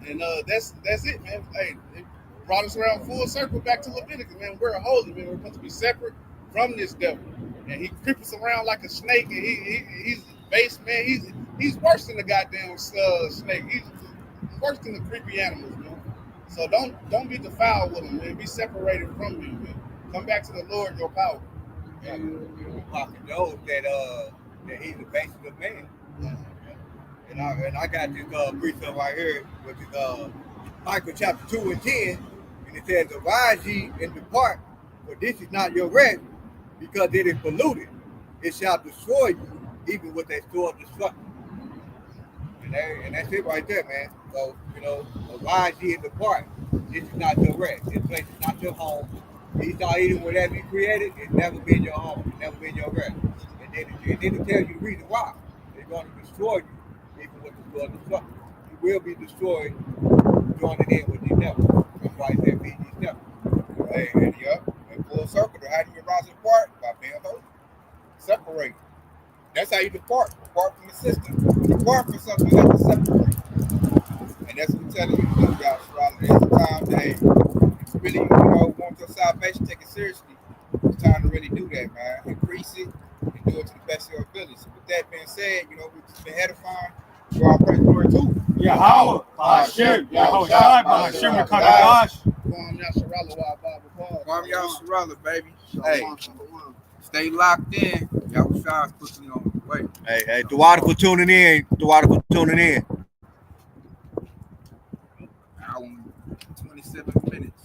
Speaker 2: and that's it, man. Hey, it brought us around full circle back to Leviticus, man. We're holy, man. We're supposed to be separate from this devil, and he creeps around like a snake, and he's base, man. He's worse than the goddamn snake. He's worse than the creepy animals, man. So don't be defiled with him, man. Be separated from him, man. Come back to the Lord, your power.
Speaker 3: Papa knows that he's the basis of man. And I got this precept right here, which is Micah chapter 2 and 10, and it says, "Arise ye and depart, for this is not your rest, because it is polluted. It shall destroy you, even with a sword destruction." And that's it right there, man. So, arise ye and depart. This is not your rest. This place is not your home. Esau, even whatever you created, it's never been your home. It's never been your rest. And then it tells you the reason why. They're going to destroy you, even with the sword destruction. You will be destroyed, joining in with these devils. That's why they feed these devils.
Speaker 1: Hey, in full circle, how do you rise apart? By being holy. Separate. That's how you depart. Depart from the system. Depart from something you have to separate. And that's what we're telling you, y'all, Sherrod. It's a time that, hey, if you really, want your salvation, take it seriously. It's time to really do that, man. Increase it and do it to the best of your ability. So with that being said, we've just been edifying. For our praise glory too.
Speaker 5: Yahweh, Hashem, Yahweh Shai, Hashem, Kadadash.
Speaker 1: Kwame Yasharala, baby. Hey, stay locked in. Y'all Shai's pushing on the way.
Speaker 3: Hey, Dewada for tuning in.
Speaker 1: Hour and 27 minutes.